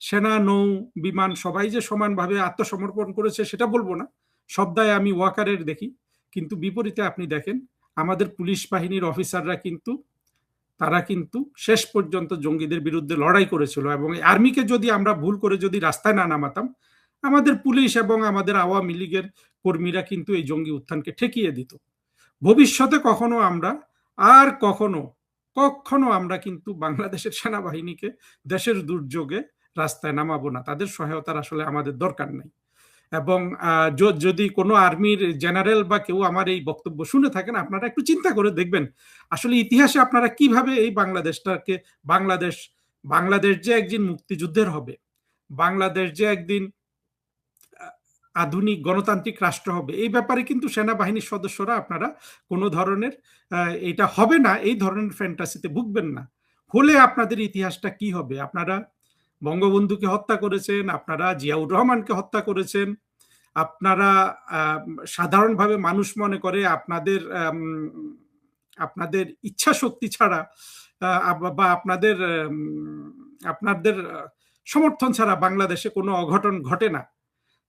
A: সেনা, নৌ, বিমান সবাই যে সমানভাবে আত্মসমর্পণ করেছে সেটা বলবো না, সব দায় আমি ওয়াকারের দেখি। কিন্তু বিপরীতে আপনি দেখেন আমাদের পুলিশ বাহিনীর অফিসাররা কিন্তু তারা কিন্তু শেষ পর্যন্ত জঙ্গিদের বিরুদ্ধে লড়াই করেছিল, এবং আর্মিকে যদি আমরা ভুল করে যদি রাস্তায় না নামাতাম, আমাদের পুলিশ এবং আমাদের আওয়ামী লীগের কর্মীরা কিন্তু এই জঙ্গি উত্থানকে ঠেকিয়ে দিত। ভবিষ্যতে কখনো আমরা আর কখনো আমরা কিন্তু বাংলাদেশের সেনাবাহিনীকে দেশের দুর্যোগে রাস্তায় নামাবো না, তাদের সহায়তার আসলে আমাদের দরকার নেই। এবং যদি কোনো আর্মির জেনারেল বা কেউ আমার এই বক্তব্য শুনে থাকেন, আপনারা একটু চিন্তা করে দেখবেন আসলে ইতিহাসে আপনারা কিভাবে এই বাংলাদেশটাকে বাংলাদেশ যে একদিন মুক্তিযুদ্ধের হবে, বাংলাদেশ যে একদিন আধুনিক গণতান্ত্রিক রাষ্ট্র হবে, এই ব্যাপারে কিন্তু সেনাবাহিনীর সদস্যরা আপনারা কোনো ধরনের এটা হবে না এই ধরনের ফ্যান্টাসিতে ভুগবেন না। হলে আপনাদের ইতিহাসটা কি হবে? আপনারা বঙ্গবন্ধুকে হত্যা করেছেন, আপনারা জিয়াউর রহমানকে হত্যা করেছেন, আপনারা সাধারণভাবে মানুষ মনে করে আপনাদের ইচ্ছা শক্তি ছাড়া বা আপনাদের সমর্থন ছাড়া বাংলাদেশে কোনো অঘটন ঘটে না।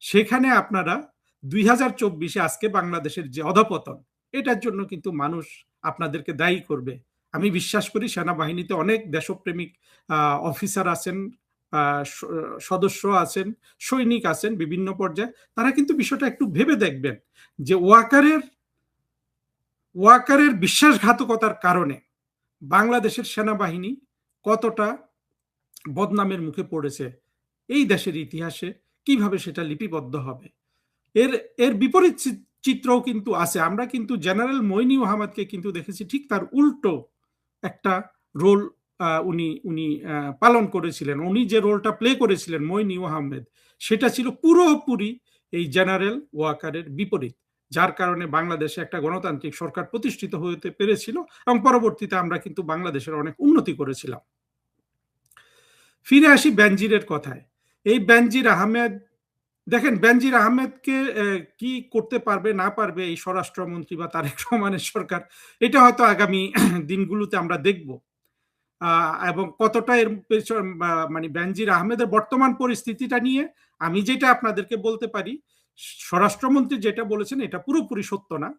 A: সেখানে আপনারা 2024-এ আজকে বাংলাদেশের যে অধপতন, এটার জন্য কিন্তু মানুষ আপনাদেরকে দায়ী করবে। আমি বিশ্বাস করি সেনাবাহিনীতে অনেক দেশপ্রেমিক অফিসার আছেন, সদস্য আছেন, সৈনিক আছেন বিভিন্ন পর্যায়ে, তারা কিন্তু বিষয়টা একটু ভেবে দেখবেন যে ওয়াকারের বিশ্বাসঘাতকতার কারণে বাংলাদেশের সেনাবাহিনী কতটা বদনামের মুখে পড়েছে এই দেশের ইতিহাসে, কিভাবে সেটা লিপিবদ্ধ হবে। এর বিপরীত চিত্রও কিন্তু আছে। আমরা কিন্তু জেনারেল মইনি আহমেদকে কিন্তু দেখেছি ঠিক তার উল্টো একটা রোল উনি পালন করেছিলেন। উনি যে রোলটা প্লে করেছিলেন মইনি আহমেদ, সেটা ছিল পুরোপুরি এই জেনারেল ওয়াকারের বিপরীত, যার কারণে বাংলাদেশে একটা গণতান্ত্রিক সরকার প্রতিষ্ঠিত হতে পেরেছিল এবং পরবর্তীতে আমরা কিন্তু বাংলাদেশের অনেক উন্নতি করেছিলাম। ফিরে আসি বেনজিরের কথায়। এই বেনজির আহমেদ, দেখেন বেনজির আহমেদকে কি করতে পারবে না পারবে এই স্বরাষ্ট্রমন্ত্রী বা তারেক রহমানের সরকার, এটা হয়তো আগামী দিনগুলোতে আমরা দেখব। এবং কতটা এর মানে বেনজির আহমেদের বর্তমান পরিস্থিতিটা নিয়ে আমি যেটা আপনাদেরকে বলতে পারি, স্বরাষ্ট্রমন্ত্রী যেটা বলেছেন এটা পুরোপুরি সত্য না।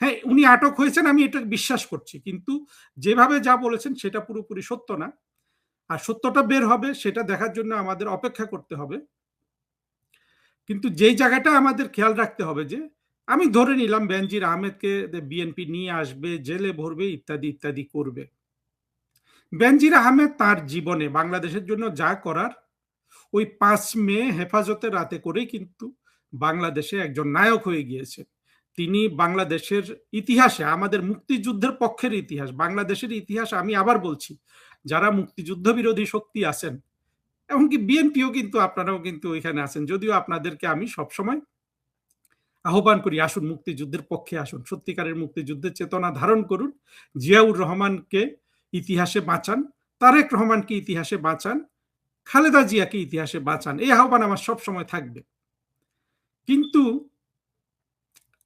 A: হ্যাঁ, উনি আটক হয়েছেন, আমি এটা বিশ্বাস করছি, কিন্তু যেভাবে যা বলেছেন সেটা পুরোপুরি সত্য না। আর সত্যটা বের হবে সেটা দেখার জন্য আমাদের অপেক্ষা করতে হবে। কিন্তু যেই জায়গাটা আমাদের খেয়াল রাখতে হবে যে, আমি ধরে নিলাম বেনজির আহমেদকে বিএনপি নিয়ে আসবে, জেলে ভরবে, ইত্যাদি ইত্যাদি করবে। বেনজির আহমেদ তার জীবনে বাংলাদেশের জন্য যা করার, ওই 5 মে হেফাজতে রাতে করেই কিন্তু বাংলাদেশে একজন নায়ক হয়ে গিয়েছেন। তিনি বাংলাদেশের ইতিহাসে, আমাদের মুক্তিযুদ্ধের পক্ষের ইতিহাস, বাংলাদেশের ইতিহাস, আমি আবার বলছি, যারা মুক্তিযুদ্ধ বিরোধী শক্তি আছেন, এমনকি বিএনপিও কিন্তু আপনারাও কিন্তু ওইখানে আছেন, যদিও আপনাদেরকে আমি সবসময় আহ্বান করি আসুন মুক্তিযুদ্ধের পক্ষে আসুন, সত্যিকারের মুক্তিযুদ্ধের চেতনা ধারণ করুন, জিয়াউর রহমানকে ইতিহাসে বাঁচান, তারেক রহমানকে ইতিহাসে বাঁচান, খালেদা জিয়াকে ইতিহাসে বাঁচান, এই আহ্বান আমার সবসময় থাকবে। কিন্তু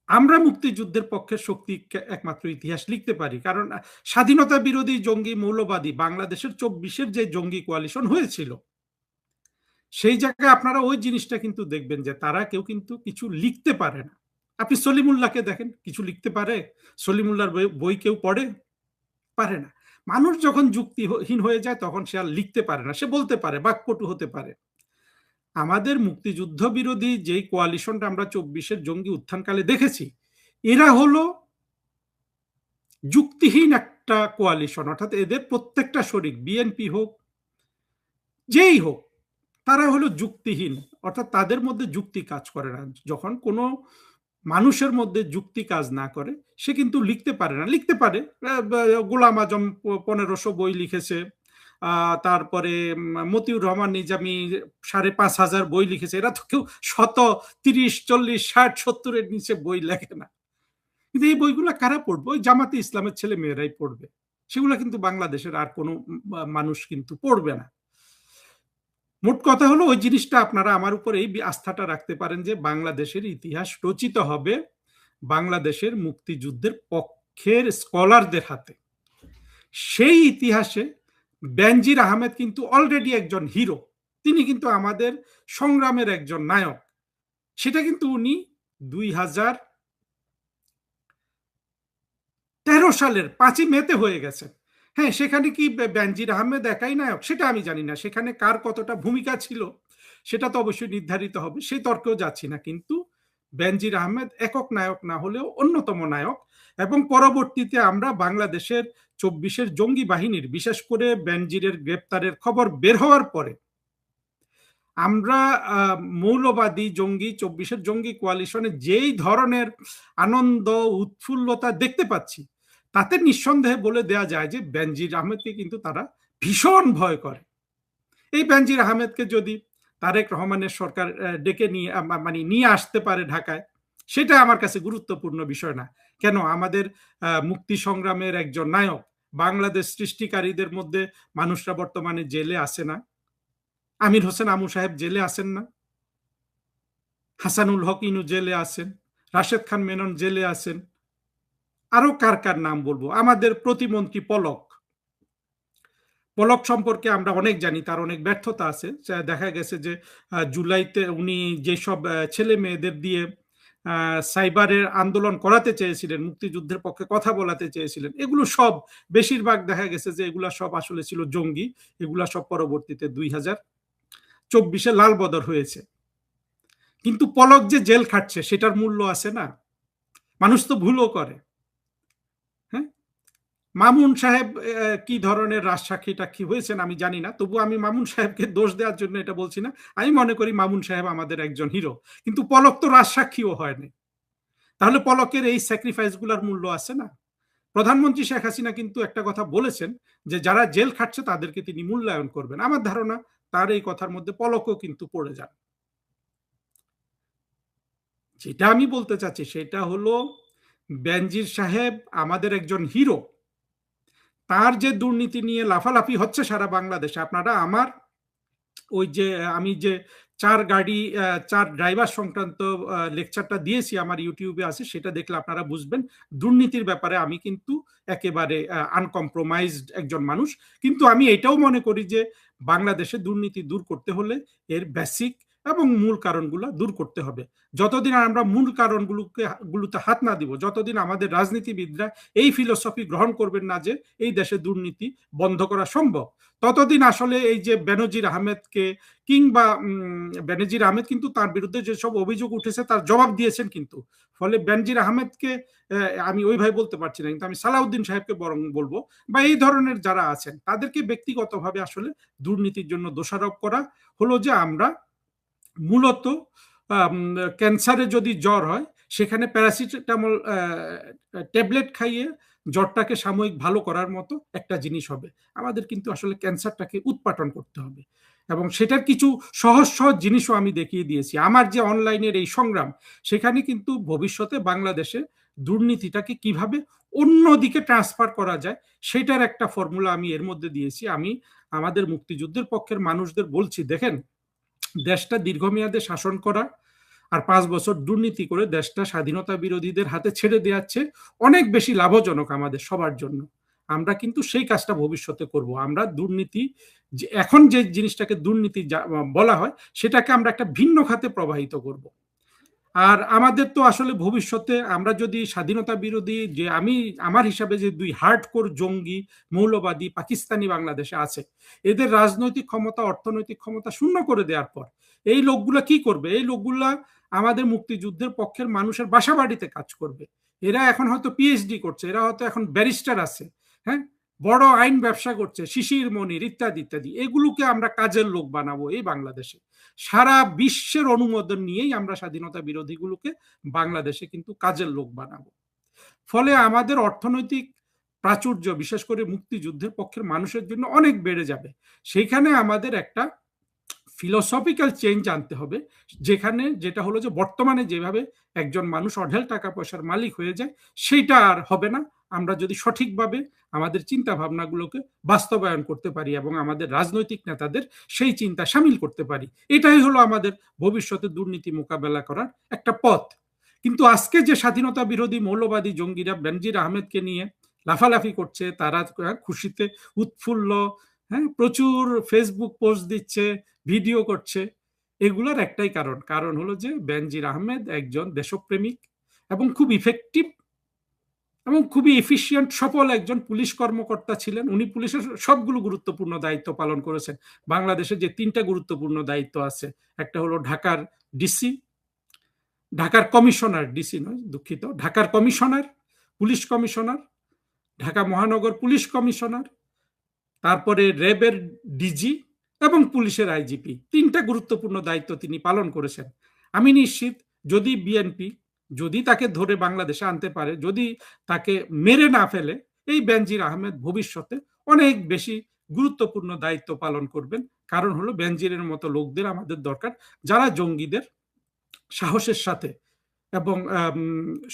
A: আমরা মুক্তিযুদ্ধের পক্ষের শক্তি একমাত্র ইতিহাস লিখতে পারি, কারণ স্বাধীনতা বিরোধী জঙ্গি মৌলবাদী বাংলাদেশের 24-এর যে জঙ্গি কোয়ালিশন হয়েছিল, সেই জায়গায় আপনারা ওই জিনিসটা কিন্তু দেখবেন যে তারা কেউ কিন্তু কিছু লিখতে পারে না। আপনি সলিমুল্লাহকে দেখেন, কিছু লিখতে পারে? সলিমুল্লাহর বই কেউ পড়ে? পারে না। মানুষ যখন যুক্তিহীন হয়ে যায় তখন সে আর লিখতে পারে না, সে বলতে পারে, বাকপটু হতে পারে। আমাদের মুক্তিযুদ্ধ বিরোধী যেই কোয়ালিশনটা আমরা 24-এর জঙ্গি উত্থানকালে দেখেছি, এরা হলো যুক্তিহীন একটা কোয়ালিশন, অর্থাৎ এদের প্রত্যেকটা শরিক, বিএনপি হোক যেই হোক, তারা হলো যুক্তিহীন, অর্থাৎ তাদের মধ্যে যুক্তি কাজ করে না। যখন কোনো মানুষের মধ্যে যুক্তি কাজ না করে, সে কিন্তু লিখতে পারে না। লিখতে পারে, গোলাম আজম 1500 বই লিখেছে, তারপরে মতিউর রহমান নিজামী 5,500 বই লিখেছে, এরা তো কেউ 130, 40, 60, 70-এর নিচে বই লেখে না। কিন্তু এই বইগুলো কারা পড়বে? ওই জামাতে ইসলামের ছেলে মেয়েরাই পড়বে, সেগুলো কিন্তু বাংলাদেশের আর কোনো মানুষ কিন্তু পড়বে না। মোট কথা হলো, ওই জিনিসটা আপনারা আমার উপর এই আস্থাটা রাখতে পারেন যে বাংলাদেশের ইতিহাস রচিত হবে বাংলাদেশের মুক্তিযুদ্ধের পক্ষের স্কলারদের হাতে। সেই ইতিহাসে বেনজির আহমেদ কিন্তু অলরেডি একজন হিরো, তিনি কিন্তু আমাদের সংগ্রামের একজন নায়ক। সেটা কিন্তু উনি 2013 সালের 5ই মেতে হয়ে গেছেন। হ্যাঁ, সেখানে কি বেনজির আহমেদ একাই নায়ক সেটা আমি জানি না, সেখানে কার কতটা ভূমিকা ছিল সেটা তো অবশ্যই নির্ধারিত হবে, সেই তর্কেও যাচ্ছি না, কিন্তু বেনজির আহমেদ একক নায়ক না হলেও অন্যতম নায়ক। এবং পরবর্তীতে আমরা বাংলাদেশের 24-এর জঙ্গি বাহিনীর, বিশেষ করে বেনজিরের গ্রেপ্তারের খবর বের হওয়ার পরে আমরা মৌলবাদী জঙ্গি 24-এর জঙ্গি কোয়ালিশনে যেই ধরনের আনন্দ উৎফুল্লতা দেখতে পাচ্ছি, তাতে নিঃসন্দেহে বলে দেয়া যায় যে বেনজির আহমেদকে কিন্তু তারা ভীষণ ভয় করে। এই বেনজির আহমেদকে যদি তারেক রহমানের সরকার ডেকে নিয়ে মানে নিয়ে আসতে পারে ঢাকায়, সেটা আমার কাছে গুরুত্বপূর্ণ বিষয় না। কেন, আমাদের মুক্তি সংগ্রামের একজন নায়ক, বাংলাদেশ সৃষ্টিকারীদের মধ্যে মানুষরা বর্তমানে জেলে আছে না? আমির হোসেন আমু সাহেব জেলে আছেন না? হাসানুল হক ইনু জেলে আছেন, রাশেদ খান মেনন জেলে আছেন, আরো কার কার নাম বলবো, আমাদের প্রতিমন্ত্রী পলক সম্পর্কে আমরা অনেক জানি, তার অনেক ব্যর্থতা আছে। দেখা গেছে যে জুলাইতে উনি যেসব ছেলে মেয়েদের দিয়ে সাইবারের আন্দোলন করাতে চেয়েছিলেন, মুক্তিযুদ্ধের পক্ষে কথা বলাতে চেয়েছিলেন, এগুলো সব বেশিরভাগ দেখা গেছে যে এগুলা সব আসলে ছিল জঙ্গি। এগুলা সব পরবর্তীতে 2024-এ লাল বদর হয়েছে। কিন্তু পলক যে জেল খাটছে সেটার মূল্য আছে না? মানুষ তো ভুলও করে। হ্যাঁ, মামুন সাহেব কি ধরনের রাজসাক্ষী টাক্ষী হয়েছেন আমি জানি না, তবু আমি মামুন সাহেবকে দোষ দেওয়ার জন্য এটা বলছি না। আমি মনে করি মামুন সাহেব আমাদের একজন হিরো, কিন্তু পলক তো রাজসাক্ষীও হয়নি। তাহলে পলকের এই স্যাক্রিফাইস গুলার মূল্য আছে না? প্রধানমন্ত্রী শেখ হাসিনা কিন্তু একটা কথা বলেছেন যে যারা জেল খাটছে তাদেরকে তিনি মূল্যায়ন করবেন। আমার ধারণা তার এই কথার মধ্যে পলকও কিন্তু পড়ে যান। যেটা আমি বলতে চাচ্ছি সেটা হলো, বেনজির সাহেব আমাদের একজন হিরো। তার যে দুর্নীতি নিয়ে লাফালাফি হচ্ছে সারা বাংলাদেশে, আপনারা আমার ওই যে আমি যে 4 ড্রাইভার সংক্রান্ত লেকচারটা দিয়েছি আমার ইউটিউবে আছে, সেটা দেখলে আপনারা বুঝবেন দুর্নীতির ব্যাপারে আমি কিন্তু একেবারে আনকম্প্রোমাইজড একজন মানুষ। কিন্তু আমি এটাও মনে করি যে বাংলাদেশে দুর্নীতি দূর করতে হলে এর বেসিক এবং মূল কারণগুলো দূর করতে হবে। যতদিন আমরা মূল কারণগুলোতে হাত না দিব, যতদিন আমাদের রাজনীতিবিদরা এই ফিলোসফি গ্রহণ করবেন না যে এই দেশে দুর্নীতি বন্ধ করা সম্ভব, ততদিন আসলে এই যে বেনজির আহমেদকে কিংবা বেনজির আহমেদ কিন্তু তার বিরুদ্ধে যেসব অভিযোগ উঠেছে তার জবাব দিয়েছেন, কিন্তু ফলে বেনজির আহমেদকে আমি ওইভাবে বলতে পারছি না, কিন্তু আমি সালাউদ্দিন সাহেবকে বরং বলবো, বা এই ধরনের যারা আছেন তাদেরকে ব্যক্তিগতভাবে আসলে দুর্নীতির জন্য দোষারোপ করা হলো যে আমরা মূলত ক্যান্সারে যদি জ্বর হয় সেখানে প্যারাসিটামল ট্যাবলেট খাইয়ে জ্বরটাকে সাময়িক ভালো করার মতো একটা জিনিস হবে। আমাদের কিন্তু আসলে ক্যান্সারটাকে উৎপাটন করতে হবে, এবং সেটার কিছু সহজ সহজ জিনিসও আমি দেখিয়ে দিয়েছি। আমার যে অনলাইনের এই সংগ্রাম, সেখানে কিন্তু ভবিষ্যতে বাংলাদেশে দুর্নীতিটাকে কিভাবে অন্যদিকে ট্রান্সফার করা যায় সেটার একটা ফর্মুলা আমি এর মধ্যে দিয়েছি। আমি আমাদের মুক্তিযুদ্ধের পক্ষের মানুষদের বলছি, দেখেন, দেশটা দীর্ঘমেয়াদে শাসন করা আর 5 বছর দুর্নীতি করে দেশটা স্বাধীনতা বিরোধীদের হাতে ছেড়ে দেওয়াচ্ছে অনেক বেশি লাভজনক আমাদের সবার জন্য। আমরা কিন্তু সেই কাজটা ভবিষ্যতে করব। আমরা দুর্নীতি, এখন যে জিনিসটাকে দুর্নীতি বলা হয়, সেটাকে আমরা একটা ভিন্ন খাতে প্রবাহিত করব। আর আমাদের তো আসলে ভবিষ্যতে আমরা যদি স্বাধীনতা বিরোধী, যে আমি আমার হিসাবে যে 2 হার্ডকোর জঙ্গি মৌলবাদী পাকিস্তানি বাংলাদেশে আছে, এদের রাজনৈতিক ক্ষমতা অর্থনৈতিক ক্ষমতা শূন্য করে দেওয়ার পর এই লোকগুলা কি করবে? এই লোকগুলা আমাদের মুক্তিযুদ্ধের পক্ষের মানুষের বাসা বাড়িতে কাজ করবে। এরা এখন হয়তো পিএইচডি করছে, এরা হয়তো এখন ব্যারিস্টার আছে, হ্যাঁ, বড় আইন ব্যবসা করছে, শিশির মনির ইত্যাদি ইত্যাদি। এগুলোকে আমরা কাজের লোক বানাবো এই বাংলাদেশে। সারা বিশ্বের অনুমোদন নিয়েই আমরা স্বাধীনতা বিরোধীগুলোকে বাংলাদেশে কিন্তু কাজের লোক বানাবো। ফলে আমাদের অর্থনৈতিক প্রাচুর্য, বিশেষ করে মুক্তিযুদ্ধের পক্ষের মানুষের জন্য অনেক বেড়ে যাবে। সেইখানে আমাদের একটা ফিলোসফিক্যাল চেঞ্জ আনতে হবে, যেখানে যেটা হলো যে বর্তমানে যেভাবে একজন মানুষ অঢেল টাকা পয়সার মালিক হয়ে যায়, সেইটা আর হবে না আমরা যদি সঠিকভাবে আমাদের চিন্তা ভাবনাগুলোকে বাস্তবায়ন করতে পারি এবং আমাদের রাজনৈতিক নেতাদের সেই চিন্তা সামিল করতে পারি। এটাই হলো আমাদের ভবিষ্যতে দুর্নীতি মোকাবেলা করার একটা পথ। কিন্তু আজকে যে স্বাধীনতা বিরোধী মৌলবাদী জঙ্গিরা বেনজির আহমেদকে নিয়ে লাফালাফি করছে, তারা খুশিতে উৎফুল্ল, হ্যাঁ, প্রচুর ফেসবুক পোস্ট দিচ্ছে, ভিডিও করছে, এগুলোর একটাই কারণ হলো যে বেনজির আহমেদ একজন দেশপ্রেমিক এবং খুব ইফেক্টিভ এবং খুবই এফিশিয়েন্ট সফল একজন পুলিশ কর্মকর্তা ছিলেন। উনি পুলিশের সবগুলো গুরুত্বপূর্ণ দায়িত্ব পালন করেছেন। বাংলাদেশে যে 3টা গুরুত্বপূর্ণ দায়িত্ব আছে, একটা হলো ঢাকার ডিসি, ঢাকার কমিশনার, ডিসি নয় দুঃখিত, ঢাকার কমিশনার, পুলিশ কমিশনার, ঢাকা মহানগর পুলিশ কমিশনার, তারপরে র্যাবের ডিজি এবং পুলিশের আইজিপি। 3টা গুরুত্বপূর্ণ দায়িত্ব তিনি পালন করেছেন। আমি নিশ্চিত যদি বিএনপি যদি তাকে ধরে বাংলাদেশে আনতে পারে, যদি তাকে মেরে না ফেলে, এই বেনজির আহমেদ ভবিষ্যতে অনেক বেশি গুরুত্বপূর্ণ দায়িত্ব পালন করবেন। কারণ হলো বেনজিরের মতো লোকদের আমাদের দরকার, যারা জঙ্গিদের সাহসের সাথে এবং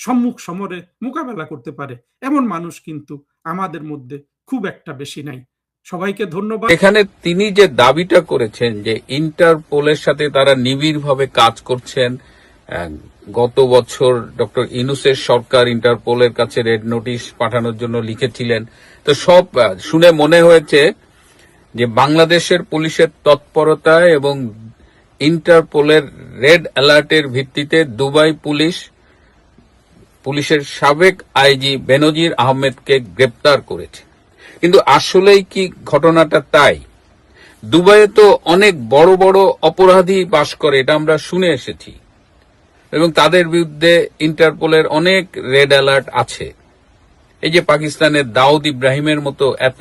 A: সম্মুখ সমরে মোকাবেলা করতে পারে। এমন মানুষ কিন্তু আমাদের মধ্যে খুব একটা বেশি নাই। সবাইকে ধন্যবাদ।
D: এখানে তিনি যে দাবিটা করেছেন যে ইন্টারপোলের সাথে তারা নিবিড়ভাবে কাজ করছেন, গত বছর ডক্টর ইউনূসের সরকার ইন্টারপোলের কাছে রেড নোটিশ পাঠানোর জন্য লিখেছিলেন, তো সব শুনে মনে হয়েছে যে বাংলাদেশের পুলিশের তৎপরতা এবং ইন্টারপোলের রেড অ্যালার্টের ভিত্তিতে দুবাই পুলিশের সাবেক আইজি বেনজির আহমেদকে গ্রেপ্তার করেছে। কিন্তু আসলেই কি ঘটনাটা তাই? দুবাইয়ে তো অনেক বড় বড় অপরাধী বাস করে, এটা আমরা শুনে এসেছি, এবং তাদের বিরুদ্ধে ইন্টারপোলের অনেক রেড অ্যালার্ট আছে। এই যে পাকিস্তানের দাউদ ইব্রাহিমের মতো এত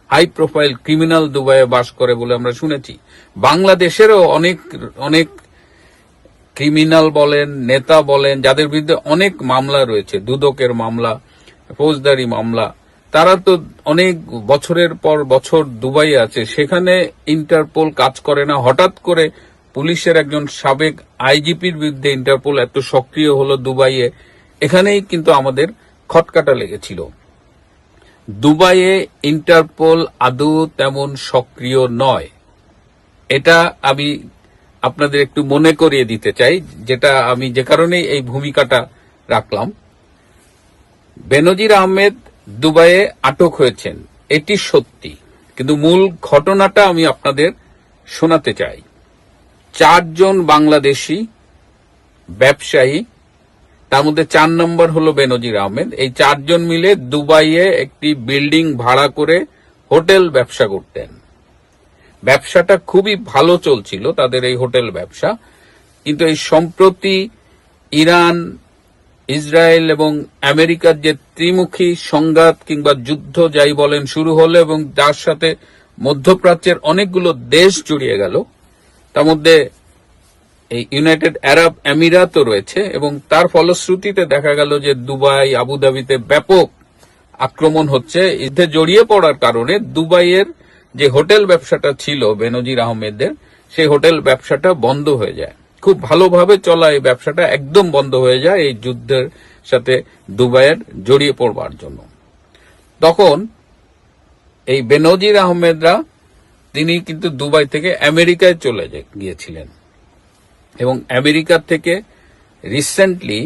D: হাই প্রোফাইল ক্রিমিনাল দুবাইয়ে বাস করে বলে আমরা শুনেছি। বাংলাদেশেরও অনেক অনেক ক্রিমিনাল বলেন, নেতা বলেন, যাদের বিরুদ্ধে অনেক মামলা রয়েছে, দুদকের মামলা, ফৌজদারি মামলা, তারা তো অনেক বছরের পর বছর দুবাইয়ে আছে, সেখানে ইন্টারপোল কাজ করে না। হঠাৎ করে পুলিশের একজন সাবেক আইজিপির বিরুদ্ধে ইন্টারপোল এত সক্রিয় হলো দুবাইয়ে, এখানেই কিন্তু আমাদের খটকাটা লেগেছিল। দুবাইয়ে ইন্টারপোল আদৌ তেমন সক্রিয় নয়, এটা আমি আপনাদের একটু মনে করিয়ে দিতে চাই, যেটা আমি যে কারণেই এই ভূমিকাটা রাখলাম। বেনজির আহমেদ দুবাইয়ে আটক হয়েছেন, এটি সত্যি, কিন্তু মূল ঘটনাটা আমি আপনাদের শোনাতে চাই। 4 জন বাংলাদেশি ব্যবসায়ী, তার মধ্যে 4 নম্বর হলো বেনজির আহমেদ, এই 4 জন মিলে দুবাইয়ে একটি বিল্ডিং ভাড়া করে হোটেল ব্যবসা করতেন। ব্যবসাটা খুবই ভালো চলছিল তাদের এই হোটেল ব্যবসা, কিন্তু এই সম্প্রতি ইরান, ইসরায়েল এবং আমেরিকার যে ত্রিমুখী সংঘাত কিংবা যুদ্ধ যাই বলেন শুরু হলো, এবং যার সাথে মধ্যপ্রাচ্যের অনেকগুলো দেশ জড়িয়ে গেল, তার মধ্যে এই ইউনাইটেড আরব আমিরাতও রয়েছে, এবং তার ফলশ্রুতিতে দেখা গেল যে দুবাই, আবুধাবিতে ব্যাপক আক্রমণ হচ্ছে। যুদ্ধে জড়িয়ে পড়ার কারণে দুবাইয়ের যে হোটেল ব্যবসাটা ছিল বেনজির আহমেদের, সেই হোটেল ব্যবসাটা বন্ধ হয়ে যায়। খুব ভালোভাবে চলা এই ব্যবসাটা একদম বন্ধ হয়ে যায় এই যুদ্ধের সাথে দুবাইয়ের জড়িয়ে পড়বার জন্য। তখন এই বেনজির আহমেদরা তিনি কিন্তু দুবাই থেকে আমেরিকায় চলে গিয়েছিলেন, এবং আমেরিকা থেকে রিসেন্টলি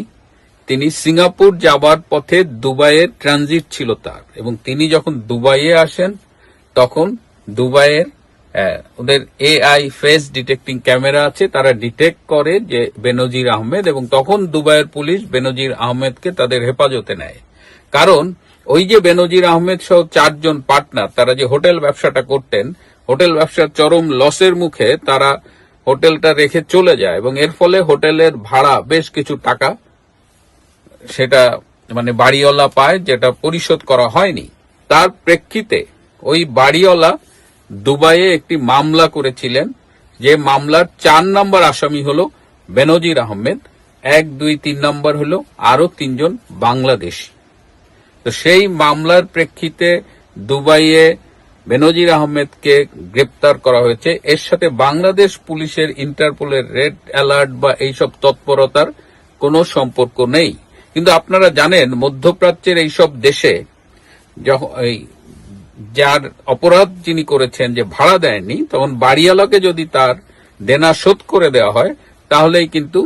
D: তিনি সিঙ্গাপুর যাবার পথে দুবাইয়ের ট্রানজিট ছিল তার, এবং তিনি যখন দুবাইয়ে আসেন তখন দুবাইয়ের ওদের এআই ফেস ডিটেক্টিং ক্যামেরা আছে, তারা ডিটেক্ট করে যে বেনজির আহমেদ, এবং তখন দুবাইয়ের পুলিশ বেনজির আহমেদকে তাদের হেফাজতে নেয়। কারণ ওই যে বেনজির আহমেদ সহ 4 জন পার্টনার, তারা যে হোটেল ব্যবসাটা করতেন, হোটেল ব্যবসার চরম লসের মুখে তারা হোটেলটা রেখে চলে যায়, এবং এর ফলে হোটেলের ভাড়া বেশ কিছু টাকা সেটা মানে বাড়িওয়ালা পায়, যেটা পরিশোধ করা হয়নি। তার প্রেক্ষিতে ওই বাড়িওয়ালা দুবাইয়ে একটি মামলা করেছিলেন, যে মামলার 4 নম্বর আসামি হলো বেনজির আহমেদ, 1, 2, 3 নম্বর হলো আরো 3 জন বাংলাদেশি। তো সেই মামলার প্রেক্ষিতে দুবাইয়ে বেনজির আহমেদকে গ্রেপ্তার করা হয়েছে। এর সাথে বাংলাদেশ পুলিশের ইন্টারপোলের রেড অ্যালার্ট বা এইসব তৎপরতার কোনো সম্পর্ক নেই। কিন্তু আপনারা জানেন মধ্যপ্রাচ্যের এইসব দেশে যার অপরাধ যিনি করেছেন যে ভাড়া দেয়নি, তখন বাড়িওয়ালাকে যদি তার দেনা শোধ করে দেওয়া হয় তাহলেই কিন্তু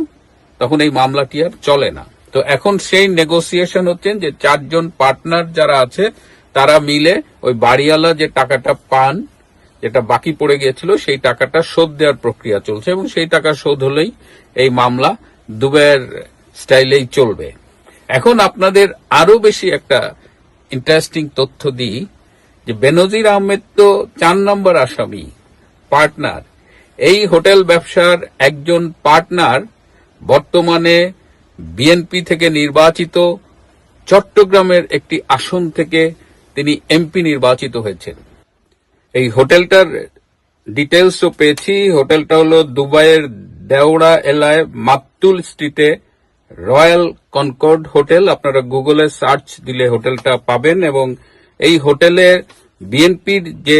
D: তখন এই মামলাটি আর চলে না। তো এখন সেই নেগোসিয়েশন হচ্ছেন যে 4 জন পার্টনার যারা আছে তারা মিলে ওই বাড়িওয়ালা যে টাকাটা পান যেটা বাকি পড়ে গিয়েছিল সেই টাকাটা শোধ দেওয়ার প্রক্রিয়া চলছে এবং সেই টাকা শোধ হলেই এই মামলা দুবাইয়ের স্টাইলেই চলবে। এখন আপনাদের আরো বেশি একটা ইন্টারেস্টিং তথ্য দিই যে বেনজির আহমেদ তো 4 নম্বর আসামি, পার্টনার। এই হোটেল ব্যবসার একজন পার্টনার বর্তমানে বিএনপি থেকে নির্বাচিত চট্টগ্রামের একটি আসন থেকে তিনি এমপি নির্বাচিত হয়েছেন। এই হোটেলটার ডিটেলসও পেয়েছি। হোটেলটা হলো দুবাইয়ের দেওড়া এলাকায় মাত্তুল স্ট্রিটে রয়্যাল কনকর্ড হোটেল। আপনারা গুগলে সার্চ দিলে হোটেলটা পাবেন এবং এই হোটেলে বিএনপির যে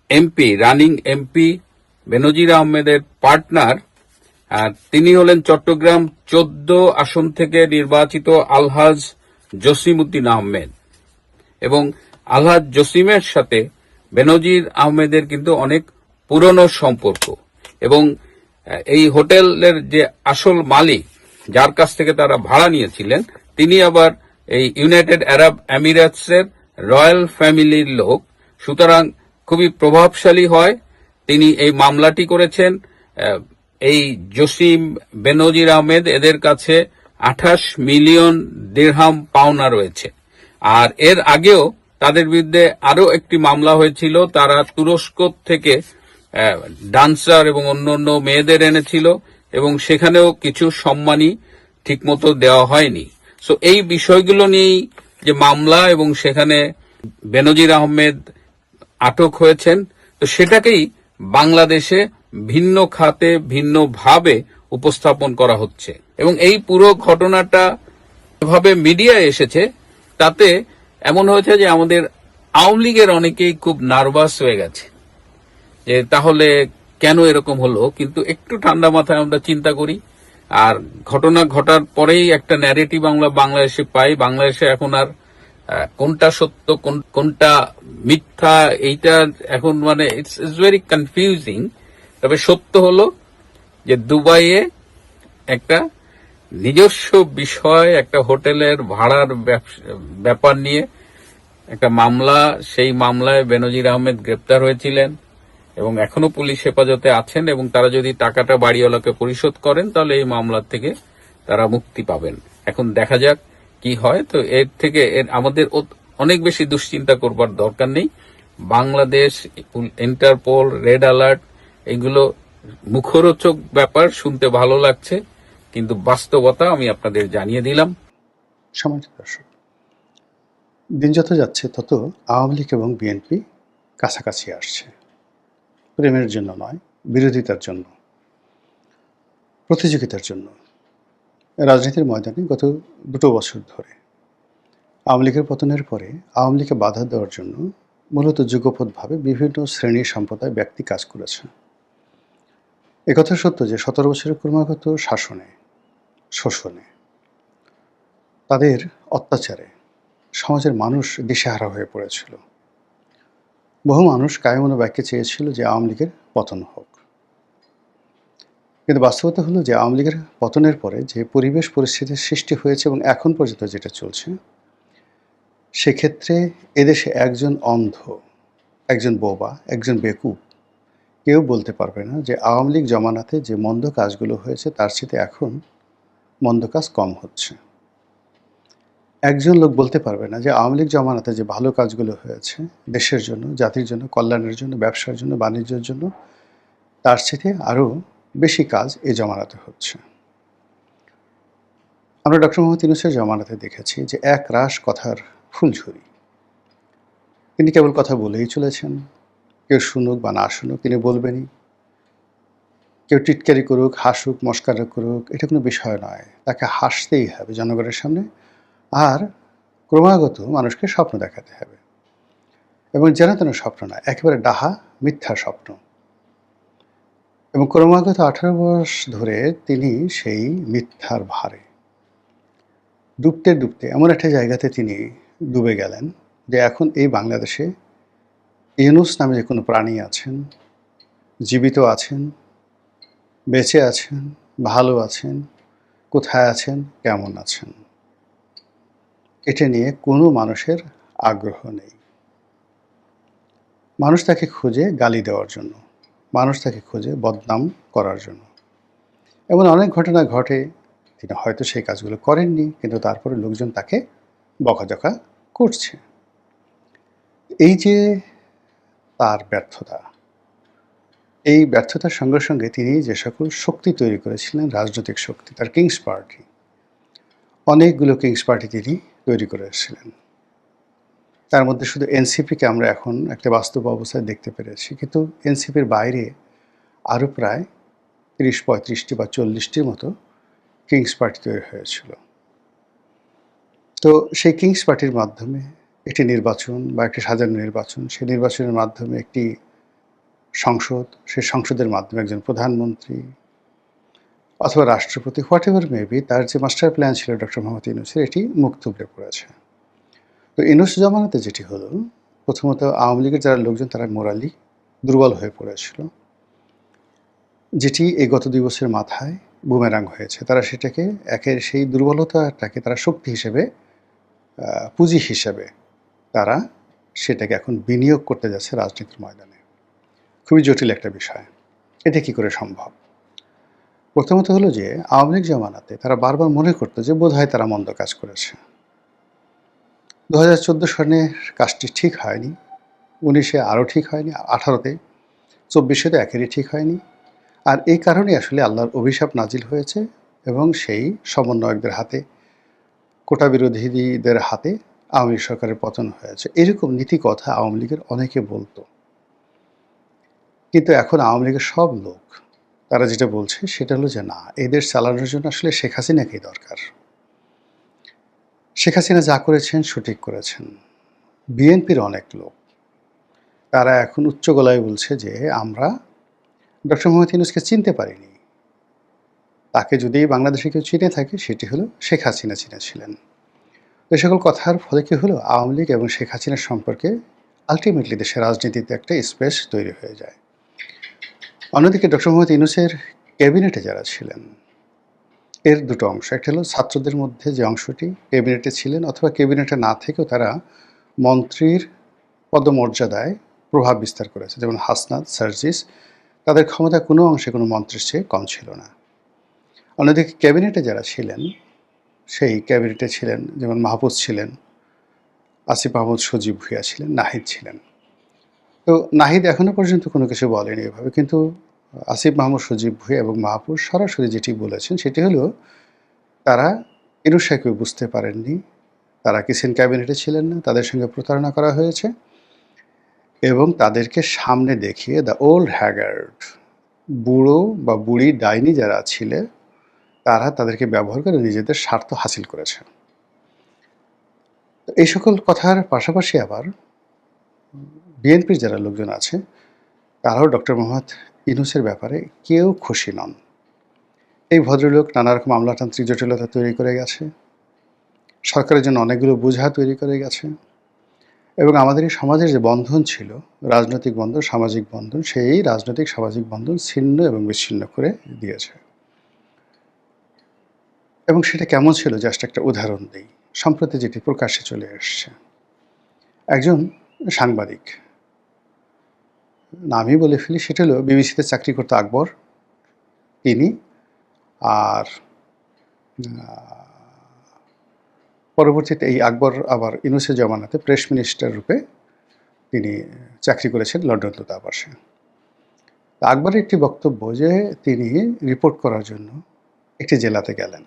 D: এমপি, রানিং এমপি বেনজির আহমেদের পার্টনার, তিনি হলেন চট্টগ্রাম 14 আসন থেকে নির্বাচিত আলহাজ জসিম উদ্দিন আহমেদ এবং আলহাজ জসিমের সাথে বেনজির আহমেদের কিন্তু অনেক পুরনো সম্পর্ক এবং এই হোটেলের যে আসল মালিক, যার কাছ থেকে তারা ভাড়া নিয়েছিলেন, তিনি আবার এই ইউনাইটেড আরব আমিরাতসের রয়্যাল ফ্যামিলির লোক। সুতরাং খুবই প্রভাবশালী হয়। তিনি এই মামলাটি করেছেন। এই জসিম, বেনজির আহমেদ, এদের কাছে 28 মিলিয়ন দিরহাম পাওনা রয়েছে। আর এর আগেও তাদের বিরুদ্ধে আরো একটি মামলা হয়েছিল। তারা তুরস্ক থেকে ডান্সার এবং অন্যান্য মেয়েদের এনেছিল এবং সেখানেও কিছু সম্মানী ঠিকমতো দেওয়া হয়নি। সো এই বিষয়গুলো নিয়েই যে মামলা এবং সেখানে বেনজির আহমেদ আটক হয়েছেন, তো সেটাকেই বাংলাদেশে ভিন্ন খাতে ভিন্নভাবে উপস্থাপন করা হচ্ছে এবং এই পুরো ঘটনাটা যেভাবে মিডিয়ায় এসেছে তাতে এমন হয়েছে যে আমাদের আওয়ামী লীগের অনেকেই খুব নার্ভাস হয়ে গেছে যে তাহলে কেন এরকম হলো। কিন্তু একটু ঠান্ডা মাথায় আমরা চিন্তা করি আর ঘটনা ঘটার পরেই একটা ন্যারেটিভ আমরা বাংলাদেশে পাই। বাংলাদেশে এখন আর কোনটা সত্য কোনটা মিথ্যা এইটা এখন মানে ইটস ভেরি কনফিউজিং। তবে সত্য হলো যে দুবাইয়ে একটা নিজস্ব বিষয়, একটা হোটেলের ভাড়ার ব্যাপার নিয়ে একটা মামলা, সেই মামলায় বেনজির আহমেদ গ্রেপ্তার হয়েছিলেন এবং এখনো পুলিশ হেফাজতে আছেন এবং তারা যদি টাকাটা বাড়িওয়ালাকে পরিশোধ করেন তাহলে এই মামলা থেকে তারা মুক্তি পাবেন। এখন দেখা যাক কি হয়। তো এর থেকে আমাদের অনেক বেশি দুশ্চিন্তা করবার দরকার নেই। বাংলাদেশ, ইন্টারপোল, রেড অ্যালার্ট, এগুলো মুখরোচক ব্যাপার, শুনতে ভালো লাগছে, কিন্তু বাস্তবতা আমি আপনাদের জানিয়ে দিলাম।
E: সম্মানিত দর্শক, দিন যত যাচ্ছে তত আওয়ামী লীগ এবং বিএনপি কাছাকাছি আসছে। প্রেমের জন্য নয়, বিরোধিতার জন্য, প্রতিযোগিতার জন্য। রাজনীতির ময়দানে গত 2 বছর ধরে আওয়ামী লীগের পতনের পরে আওয়ামী লীগকে বাধা দেওয়ার জন্য মূলত যুগপৎভাবে বিভিন্ন শ্রেণী সম্প্রদায় ব্যক্তি কাজ করেছে। একথা সত্য যে 17 বছরের ক্রমাগত শাসনে, শোষণে, তাদের অত্যাচারে সমাজের মানুষ দিশেহারা হয়ে পড়েছিল। বহু মানুষ কায়মনো বাক্যে চেয়েছিল যে আওয়ামী লীগের পতন হোক। কিন্তু বাস্তবতা হলো যে আওয়ামী লীগের পতনের পরে যে পরিবেশ পরিস্থিতির সৃষ্টি হয়েছে এবং এখন পর্যন্ত যেটা চলছে, সেক্ষেত্রে এদেশে একজন অন্ধ, একজন বোবা, একজন বেকুব কেউ বলতে পারবে না যে আওয়ামী লীগ জমানাতে যে মন্দ কাজগুলো হয়েছে তার চেয়ে এখন মন্দ কাজ কম হচ্ছে। একজন লোক বলতে পারবে না যে আওয়ামী লীগ জমানাতে যে ভালো কাজগুলো হয়েছে দেশের জন্য, জাতির জন্য, কল্যাণের জন্য, ব্যবসার জন্য, বাণিজ্যের জন্য, তার চেয়ে আরও বেশি কাজ এ জমানাতে হচ্ছে। আমরা ডক্টর মোহাম্মদ ইউনূসের জমানাতে দেখেছি যে এক রাশ কথার ফুলঝুরি। তিনি কেবল কথা বলেই চলেছেন। কেউ শুনুক বা না শুনুক তিনি বলবেনই। কেউ টিটকারি করুক, হাসুক, মস্কারা করুক, এটা কোনো বিষয় নয়। তাকে হাসতেই হবে জনগণের সামনে, আর ক্রমাগত মানুষকে স্বপ্ন দেখাতে হবে এবং যেন তেন স্বপ্ন নয়, একেবারে ডাহা মিথ্যা স্বপ্ন। এবং ক্রমাগত 18 বর্ষ ধরে তিনি সেই মিথ্যার ভারে ডুবতে ডুবতে এমন একটা জায়গাতে তিনি ডুবে গেলেন যে এখন এই বাংলাদেশে ইউনূস নামে যে কোনো প্রাণী আছেন, জীবিত আছেন, বেঁচে আছেন, ভালো আছেন, কোথায় আছেন, কেমন আছেন, এটা নিয়ে কোনো মানুষের আগ্রহ নেই। মানুষ তাকে খুঁজে গালি দেওয়ার জন্য, মানুষ তাকে খুঁজে বদনাম করার জন্য। এমন অনেক ঘটনা ঘটে, তিনি হয়তো সেই কাজগুলো করেননি, কিন্তু তারপরে লোকজন তাকে বকাঝকা করছে। এই যে তার ব্যর্থতা, এই ব্যর্থতার সঙ্গে সঙ্গে তিনি যে সকল শক্তি তৈরি করেছিলেন, রাজনৈতিক শক্তি, তার কিংস পার্টি, অনেকগুলো কিংস পার্টি তিনি তৈরি করেছিলেন। তার মধ্যে শুধু এনসিপিকে আমরা এখন একটা বাস্তব অবস্থায় দেখতে পেরেছি, কিন্তু এনসিপির বাইরে আরও প্রায় ৩০-৩৫টি বা ৪০টির মতো কিংস পার্টি তৈরি হয়েছিল। তো সেই কিংস পার্টির মাধ্যমে একটি নির্বাচন বা একটি সাজানো নির্বাচন, সেই নির্বাচনের মাধ্যমে একটি সংসদ, সেই সংসদের মাধ্যমে একজন প্রধানমন্ত্রী অথবা রাষ্ট্রপতি, হোয়াট এভার মেবি, তার যে মাস্টার প্ল্যান ছিল ডক্টর মোহাম্মদ ইউনূসের, এটি মুখ থুবড়ে পড়েছে। তো ইউনূস জমানাতে যেটি হলো, প্রথমত আওয়ামী লীগের যারা লোকজন তারা মোরালি দুর্বল হয়ে পড়েছিল, যেটি এই গত 2 বছরের মাথায় বুমেরাং হয়েছে। তারা সেটাকে সেই দুর্বলতাটাকে তারা শক্তি হিসেবে, পুঁজি হিসেবে তারা সেটাকে এখন বিনিয়োগ করতে যাচ্ছে রাজনীতির ময়দানে। খুবই জটিল একটা বিষয়। এটা কি করে সম্ভব? প্রথমত হলো যে আওয়ামী লীগ জমানাতে তারা বারবার মনে করতো যে বোধহয় তারা মন্দ কাজ করেছে। 2014 সনের কাজটি ঠিক হয়নি, 19-এ আরও ঠিক হয়নি, 18-তে, 24-এ তো একেরই ঠিক হয়নি। আর এই কারণেই আসলে আল্লাহর অভিশাপ নাজিল হয়েছে এবং সেই সমন্বয়কদের হাতে, কোটা বিরোধীদের হাতে আওয়ামী লীগ সরকারের পতন হয়েছে। এরকম নীতি কথা আওয়ামী লীগের অনেকে বলতো। কিন্তু এখন আওয়ামী লীগের সব লোক তারা যেটা বলছে সেটা হলো যে না, এই দেশ চালানোর জন্য আসলে শেখ হাসিনাকেই দরকার। শেখ হাসিনা যা করেছেন সঠিক করেছেন। বিএনপির অনেক লোক তারা এখন উচ্চ গলায় বলছে যে আমরা ডক্টর মোহাম্মদ ইউনূসকে চিনতে পারিনি, তাকে যদি বাংলাদেশে কেউ চিনে থাকে সেটি হলো শেখ হাসিনা চিনেছিলেন। এই সকল কথার ফলে কি হলো, আওয়ামী লীগ এবং শেখ হাসিনার সম্পর্কে আলটিমেটলি দেশের রাজনীতিতে একটা স্পেস তৈরি হয়ে যায়। অন্যদিকে ডক্টর মোহাম্মদ ইউনূসের ক্যাবিনেটে যারা ছিলেন, এর দুটো অংশ, একটা হলো ছাত্রদের মধ্যে যে অংশটি ক্যাবিনেটে ছিলেন অথবা ক্যাবিনেটে না থেকেও তারা মন্ত্রীর পদমর্যাদায় প্রভাব বিস্তার করেছে, যেমন হাসনাত, সার্জিস, তাদের ক্ষমতা কোনো অংশে কোনো মন্ত্রীর চেয়ে কম ছিল না। অন্যদিকে ক্যাবিনেটে যারা ছিলেন, সেই ক্যাবিনেটে ছিলেন যেমন মাহফুজ ছিলেন, আসিফ মাহমুদ সজীব ভুঁইয়া ছিলেন, নাহিদ ছিলেন। তো নাহিদ এখনও পর্যন্ত কোনো কিছু বলেনি এভাবে, কিন্তু আসিফ মাহমুদ সজীব ভুঁইয়া এবং মাহফুজ সরাসরি যেটি বলেছেন সেটি হলো তারা ইউনূস সাহেবকে বুঝতে পারেননি, তারা কিসেন ক্যাবিনেটে ছিলেন না, তাদের সঙ্গে প্রতারণা করা হয়েছে এবং তাদেরকে সামনে দেখিয়ে দ্য ওল্ড হ্যাগার্ড, বুড়ো বা বুড়ি ডাইনি যারা ছিলেন, তারা তাদেরকে ব্যবহার করে নিজেদের স্বার্থ হাসিল করেছে। এই সকল কথার পাশাপাশি আবার বিএনপির যারা লোকজন আছে তারাও ডক্টর মোহাম্মদ ইউনূসের ব্যাপারে কেউ খুশি নন। এই ভদ্রলোক নানা রকম আমলাতান্ত্রিক জটিলতা তৈরি করে গেছে, সরকারের জন্য অনেকগুলো বোঝা তৈরি করে গেছে এবং আমাদের এই সমাজের যে বন্ধন ছিল, রাজনৈতিক বন্ধন, সামাজিক বন্ধন, সেই রাজনৈতিক সামাজিক বন্ধন ছিন্ন এবং বিচ্ছিন্ন করে দিয়েছে। এবং সেটা কেমন ছিল, জাস্ট একটা উদাহরণ দিই। সম্প্রতি যেটি প্রকাশ্যে চলে এসছে, একজন সাংবাদিক, নামই বলে ফেলি, সেটা হলো বিবিসিতে চাকরি করতো আকবর, তিনি। আর পরবর্তীতে এই আকবর আবার ইউনূসের জমানাতে প্রেস মিনিস্টার রূপে তিনি চাকরি করেছেন লন্ডন দূতাবাসে। আকবরের একটি বক্তব্য যে তিনি রিপোর্ট করার জন্য একটি জেলাতে গেলেন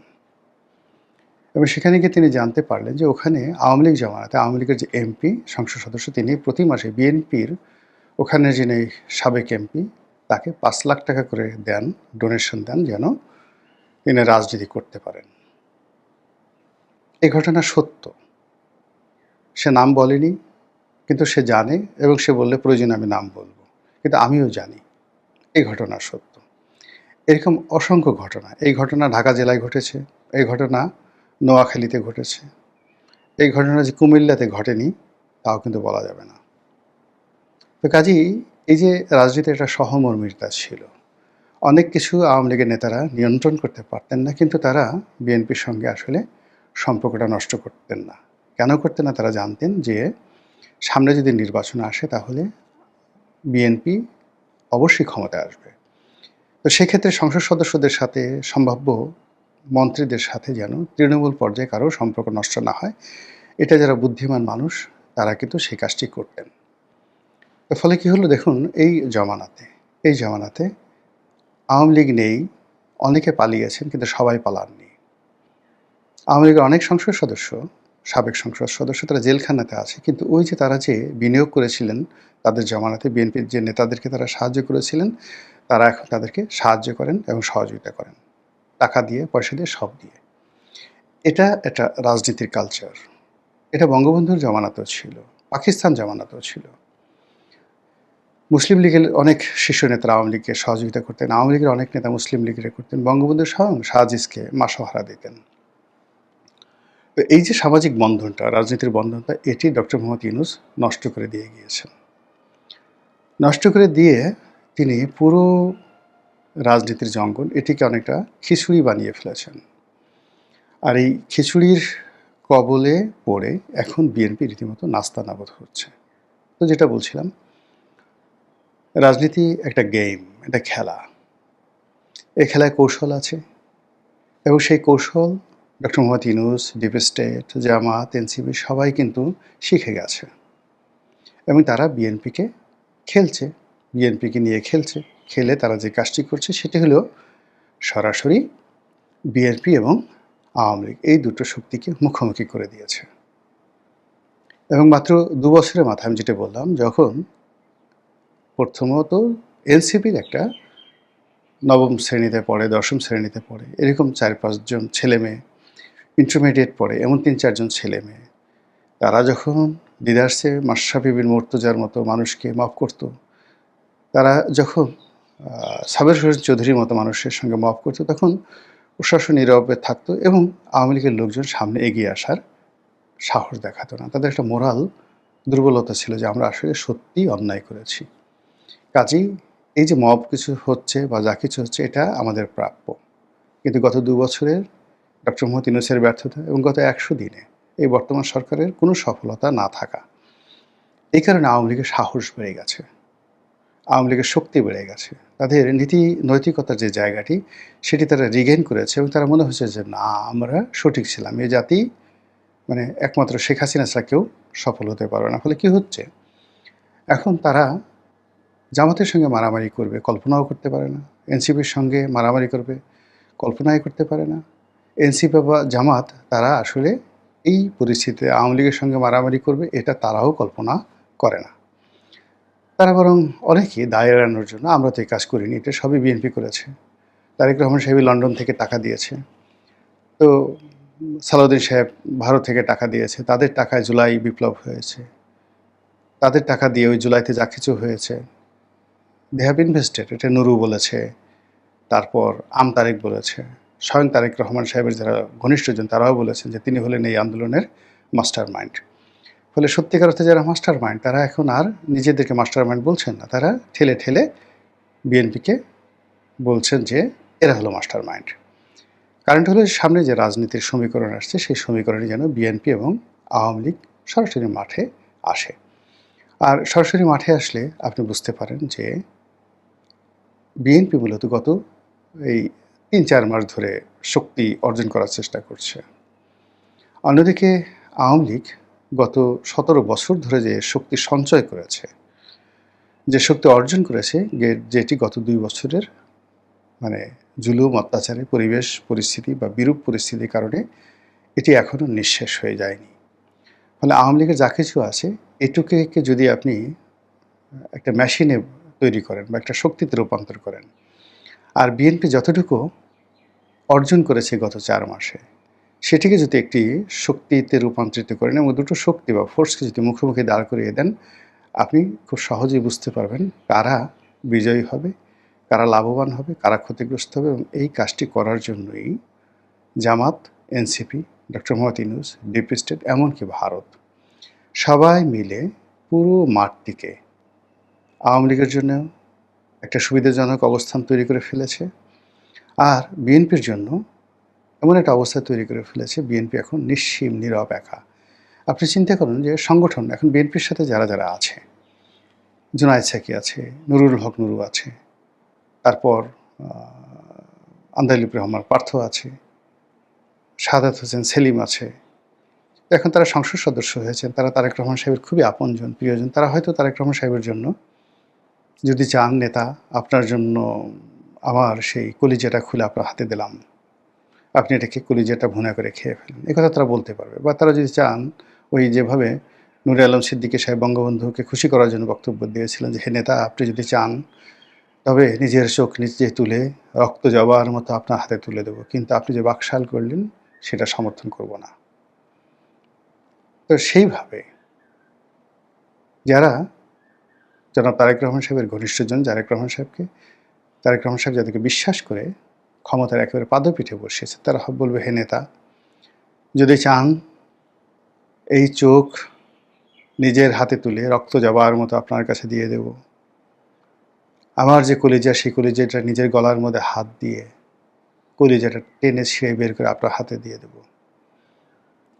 E: এবং সেখানে গিয়ে তিনি জানতে পারলেন যে ওখানে আওয়ামী লীগ জমানাতে আওয়ামী লীগের যে এমপি, সংসদ সদস্য, তিনি প্রতি মাসে বিএনপির ওখানে যিনি সাবেক এমপি তাকে 5 লাখ টাকা করে দেন, ডোনেশন দেন, যেন তিনি রাজনীতি করতে পারেন। এই ঘটনা সত্য, সে নাম বলেনি, কিন্তু সে জানে এবং সে বললে প্রয়োজনে আমি নাম বলবো, কিন্তু আমিও জানি এই ঘটনা সত্য। এরকম অসংখ্য ঘটনা, এই ঘটনা ঢাকা জেলায় ঘটেছে, এই ঘটনা নোয়াখালীতে ঘটেছে, এই ঘটনা যে কুমিল্লাতে ঘটেনি তাও কিন্তু বলা যাবে না। তো কাজেই এই যে রাজনীতির একটা সহমর্মিতা ছিল, অনেক কিছু আওয়ামী লীগের নেতারা নিয়ন্ত্রণ করতে পারতেন না, কিন্তু তারা বিএনপির সঙ্গে আসলে সম্পর্কটা নষ্ট করতেন না। কেন করতেন না? তারা জানতেন যে সামনে যদি নির্বাচন আসে তাহলে বিএনপি অবশ্যই ক্ষমতায় আসবে। তো সেক্ষেত্রে সংসদ সদস্যদের সাথে, সম্ভাব্য মন্ত্রীদের সাথে যেন তৃণমূল পর্যায়ে কারো সম্পর্ক নষ্ট না হয়, এটা যারা বুদ্ধিমান মানুষ তারা কিন্তু সেই কাজটি করতেন। তো ফলে কি হলো দেখুন, এই জামানাতে আওয়ামী লীগ নেই, অনেকে পালিয়েছেন কিন্তু সবাই পালাননি। আওয়ামী লীগের অনেক সংসদ সদস্য, সাবেক সংসদ সদস্য তারা জেলখানাতে আছে, কিন্তু ওই যে তারা যে বিনিয়োগ করেছিলেন তাদের জামানাতে, বিএনপির যে নেতাদেরকে তারা সাহায্য করেছিলেন, তারা এখন তাদেরকে সাহায্য করেন এবং সহযোগিতা করেন, টাকা দিয়ে, পয়সা দিয়ে, সব দিয়ে। এটা একটা রাজনীতির কালচার। এটা বঙ্গবন্ধুর জামানাতেও ছিল, পাকিস্তান জামানাতেও ছিল। মুসলিম লীগের অনেক শীর্ষ নেতারা আওয়ামী লীগকে সহযোগিতা করতেন, আওয়ামী লীগের অনেক নেতা মুসলিম লীগের করতেন, বঙ্গবন্ধু স্বয়ং শাহজিজকে মাসোহারা দিতেন। তো এই যে সামাজিক বন্ধনটা, রাজনীতির বন্ধনটা, এটি ডক্টর মোহাম্মদ ইউনূস নষ্ট করে দিয়ে গিয়েছেন। নষ্ট করে দিয়ে তিনি পুরো রাজনীতির যে অঙ্গন, এটিকে অনেকটা খিচুড়ি বানিয়ে ফেলেছেন। আর এই খিচুড়ির কবলে পড়ে এখন বিএনপি রীতিমতো নাস্তানাবুদ হচ্ছে। তো যেটা বলছিলাম, রাজনীতি একটা গেম, একটা খেলা। এই খেলায় কৌশল আছে এবং সেই কৌশল doctor Muhammad Yunus, deep state, Jamaat, NCP সবাই কিন্তু শিখে গেছে এবং তারা বিএনপিকে নিয়ে খেলছে। খেলে তারা যে কাজটি করছে সেটি হলো সরাসরি বিএনপি এবং আওয়ামী লীগ এই দুটো শক্তিকে মুখোমুখি করে দিয়েছে। এবং মাত্র ২ বছরের মাথায় আমি যেটা বললাম, যখন প্রথমত এনসিপির একটা নবম শ্রেণীতে পড়ে, দশম শ্রেণীতে পড়ে, এরকম ৪-৫ জন ছেলে মেয়ে, ইন্টারমিডিয়েট পড়ে এমন ৩-৪ জন ছেলে মেয়ে, তারা যখন দিদারসে মাশরাফি বিন মুর্তজার মতো মানুষকে মাফ করত, তারা যখন সাবের হোসেন চৌধুরীর মতো মানুষের সঙ্গে মাফ করতো, তখন প্রশাসন নীরবে থাকতো এবং আওয়ামী লীগের লোকজন সামনে এগিয়ে আসার সাহস দেখাতো না। তাদের একটা মোরাল দুর্বলতা ছিল যে আমরা আসলে সত্যিই অন্যায় করেছি। কাজেই এই যে মব কিছু হচ্ছে বা যা কিছু হচ্ছে, এটা আমাদের প্রাপ্য। কিন্তু গত ২ বছরের ডক্টর মোহাম্মদ ইউনূসের ব্যর্থতা এবং গত ১০০ দিনে এই বর্তমান সরকারের কোনো সফলতা না থাকা, এই কারণে আওয়ামী লীগের সাহস বেড়ে গেছে, আওয়ামী লীগের শক্তি বেড়ে গেছে। তাদের নৈতিকতার যে জায়গাটি, সেটি তারা রিগেইন করেছে এবং তারা মনে হচ্ছে যে না, আমরা সঠিক ছিলাম, এই জাতি মানে একমাত্র শেখ হাসিনা ছাড়া কেউ সফল হতে পারবে না। ফলে কী হচ্ছে, এখন তারা জামাতের সঙ্গে মারামারি করবে কল্পনাও করতে পারে না, এনসিপির সঙ্গে মারামারি করবে কল্পনাই করতে পারে না। এনসিপি বা জামাত তারা আসলে এই পরিস্থিতিতে আওয়ামী লীগের সঙ্গে মারামারি করবে, এটা তারাও কল্পনা করে না। তারা বরং অনেকেই দায় এড়ানোর জন্য, আমরা তো এই কাজ করিনি, এটা সবই বিএনপি করেছে, তারেক রহমান সাহেব লন্ডন থেকে টাকা দিয়েছে, তো সালাউদ্দিন সাহেব ভারত থেকে টাকা দিয়েছে, তাদের টাকায় জুলাই বিপ্লব হয়েছে, তাদের টাকা দিয়ে ওই জুলাইতে যা কিছু হয়েছে, দে হ্যাভ ইনভেস্টেড, এটা নুরু বলেছে, তারপর তারেক বলেছে, স্বয়ং তারেক রহমান সাহেবের যারা ঘনিষ্ঠজন তারাও বলেছেন যে তিনি হলেন এই আন্দোলনের মাস্টার মাইন্ড। ফলে সত্যিকার অর্থে যারা মাস্টার মাইন্ড, তারা এখন আর নিজেদেরকে মাস্টার মাইন্ড বলছেন না, তারা ঠেলে ঠেলে বিএনপিকে বলছেন যে এরা হলো মাস্টার মাইন্ড। কারণটা হলো সামনে যে রাজনীতির সমীকরণ আসছে, সেই সমীকরণে যেন বিএনপি এবং আওয়ামী লীগ সরাসরি মাঠে আসে। আর সরাসরি মাঠে আসলে আপনি বুঝতে পারেন যে বিএনপি মূলত গত এই ৩-৪ মাস ধরে শক্তি অর্জন করার চেষ্টা করছে। অন্যদিকে আওয়ামী লীগ গত ১৭ বছর ধরে যে শক্তি সঞ্চয় করেছে, যে শক্তি অর্জন করেছে, যেটি গত ২ বছরের মানে জুলুম, অত্যাচারে, পরিবেশ পরিস্থিতি বা বিরূপ পরিস্থিতির কারণে এটি এখনও নিঃশেষ হয়ে যায়নি। ফলে আওয়ামী লীগের যা কিছু আছে, এটুকুকে যদি আপনি একটা মেশিনে তৈরি করেন বা একটা শক্তিতে রূপান্তর করেন, আর বিএনপি যতটুকু অর্জন করেছে গত ৪ মাসে, সেটিকে যদি একটি শক্তিতে রূপান্তরিত করেন এবং দুটো শক্তি বা ফোর্সকে যদি মুখোমুখি দাঁড় করিয়ে দেন, আপনি খুব সহজেই বুঝতে পারবেন কারা বিজয়ী হবে, কারা লাভবান হবে, কারা ক্ষতিগ্রস্ত হবে। এবং এই কাজটি করার জন্যই Jamaat, NCP, doctor Muhammad Yunus, deep state, এমনকি ভারত সবাই মিলে পুরো মাঠটিকে আওয়ামী লীগের জন্য একটা সুবিধাজনক অবস্থান তৈরি করে ফেলেছে, আর বিএনপির জন্য এমন একটা অবস্থা তৈরি করে ফেলেছে, বিএনপি এখন নিশ্চিম, নীরব, একা। আপনি চিন্তা করুন যে সংগঠন এখন বিএনপির সাথে যারা যারা আছে, জুনায়েদ সাকি আছে, নুরুল হক নুরু আছে, তারপর আন্দালিব রহমান পার্থ আছে, সাদাত হোসেন সেলিম আছে। এখন তারা সংসদ সদস্য হয়েছেন, তারা তারেক রহমান সাহেবের খুবই আপনজন, প্রিয়জন। তারা হয়তো তারেক রহমান সাহেবের জন্য যদি চান, নেতা আপনার জন্য আমার সেই কলিজাটা খুলে আপনার হাতে দিলাম, আপনি এটাকে কলিজাটা ভুনা করে খেয়ে ফেলেন, এ কথা তারা বলতে পারবে। বা তারা যদি চান, ওই যেভাবে নূরে আলম সিদ্দিকী সাহেব বঙ্গবন্ধুকে খুশি করার জন্য বক্তব্য দিয়েছিলেন যে হে নেতা, আপনি যদি চান তবে নিজের চোখ নিজে তুলে রক্ত জবার মতো আপনার হাতে তুলে দেবো, কিন্তু আপনি যে বাকশাল করলেন সেটা সমর্থন করব না। তো সেইভাবে যারা জনাব তারেক রহমান সাহেবের ঘনিষ্ঠজন, তারেক রহমান সাহেব যাদেরকে বিশ্বাস করে ক্ষমতার একেবারে পাদপীঠে বসিয়েছে, তারা বলবে হে নেতা, যদি চান এই চোখ নিজের হাতে তুলে রক্ত জবার মতো আপনার কাছে দিয়ে দেব, আমার যে কলিজা, সেই কলিজাটা নিজের গলার মধ্যে হাত দিয়ে কলিজাটা টেনে ছিঁড়ে বের করে আপনার হাতে দিয়ে দেব।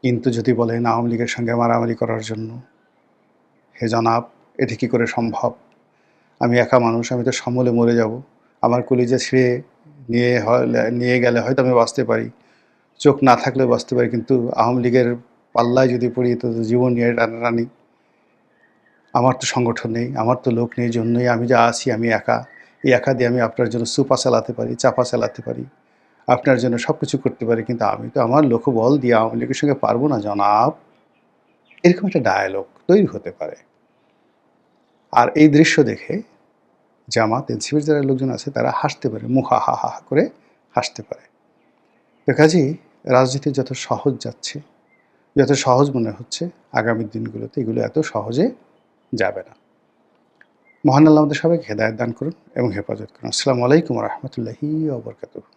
E: কিন্তু যদি বলেন আওয়ামী লীগের সঙ্গে মারামারি করার জন্য, হে জনাব, এটি কী করে সম্ভব? আমি একা মানুষ, আমি তো সমূলে মরে যাব। আমার কলিজা ছিঁড়ে নিয়ে গেলে হয়তো আমি বাঁচতে পারি, চোখ না থাকলেও বাঁচতে পারি, কিন্তু আওয়ামী লীগের পাল্লায় যদি পড়ি তো জীবন নিয়ে টানাটানি। আমার তো সংগঠন নেই, আমার তো লোক নেই, জন্যই আমি যা আছি, আমি একা। এই একা দিয়ে আমি আপনার জন্য সুপা চালাতে পারি, চাপা চালাতে পারি, আপনার জন্য সব কিছু করতে পারি, কিন্তু আমি তো আমার লোকবল দিয়ে আওয়ামী লীগের সঙ্গে পারবো না জনাব। এরকম একটা ডায়ালগ তৈরি হতে পারে। আর এই দৃশ্য দেখে জামাত, এনসিপির যারা লোকজন আছে তারা হাসতে পারে, মুখ হা হা হা করে হাসতে পারে। তো কাজেই রাজনীতি যত সহজ যাচ্ছে, যত সহজ মনে হচ্ছে, আগামী দিনগুলোতে এগুলো এত সহজে যাবে না। মহান আল্লাহ আমাদের সবাইকে হেদায়েত দান করুন এবং হেফাজত করুন। আসসালামু আলাইকুম ওয়া রাহমাতুল্লাহি ওয়া বারাকাতুহু।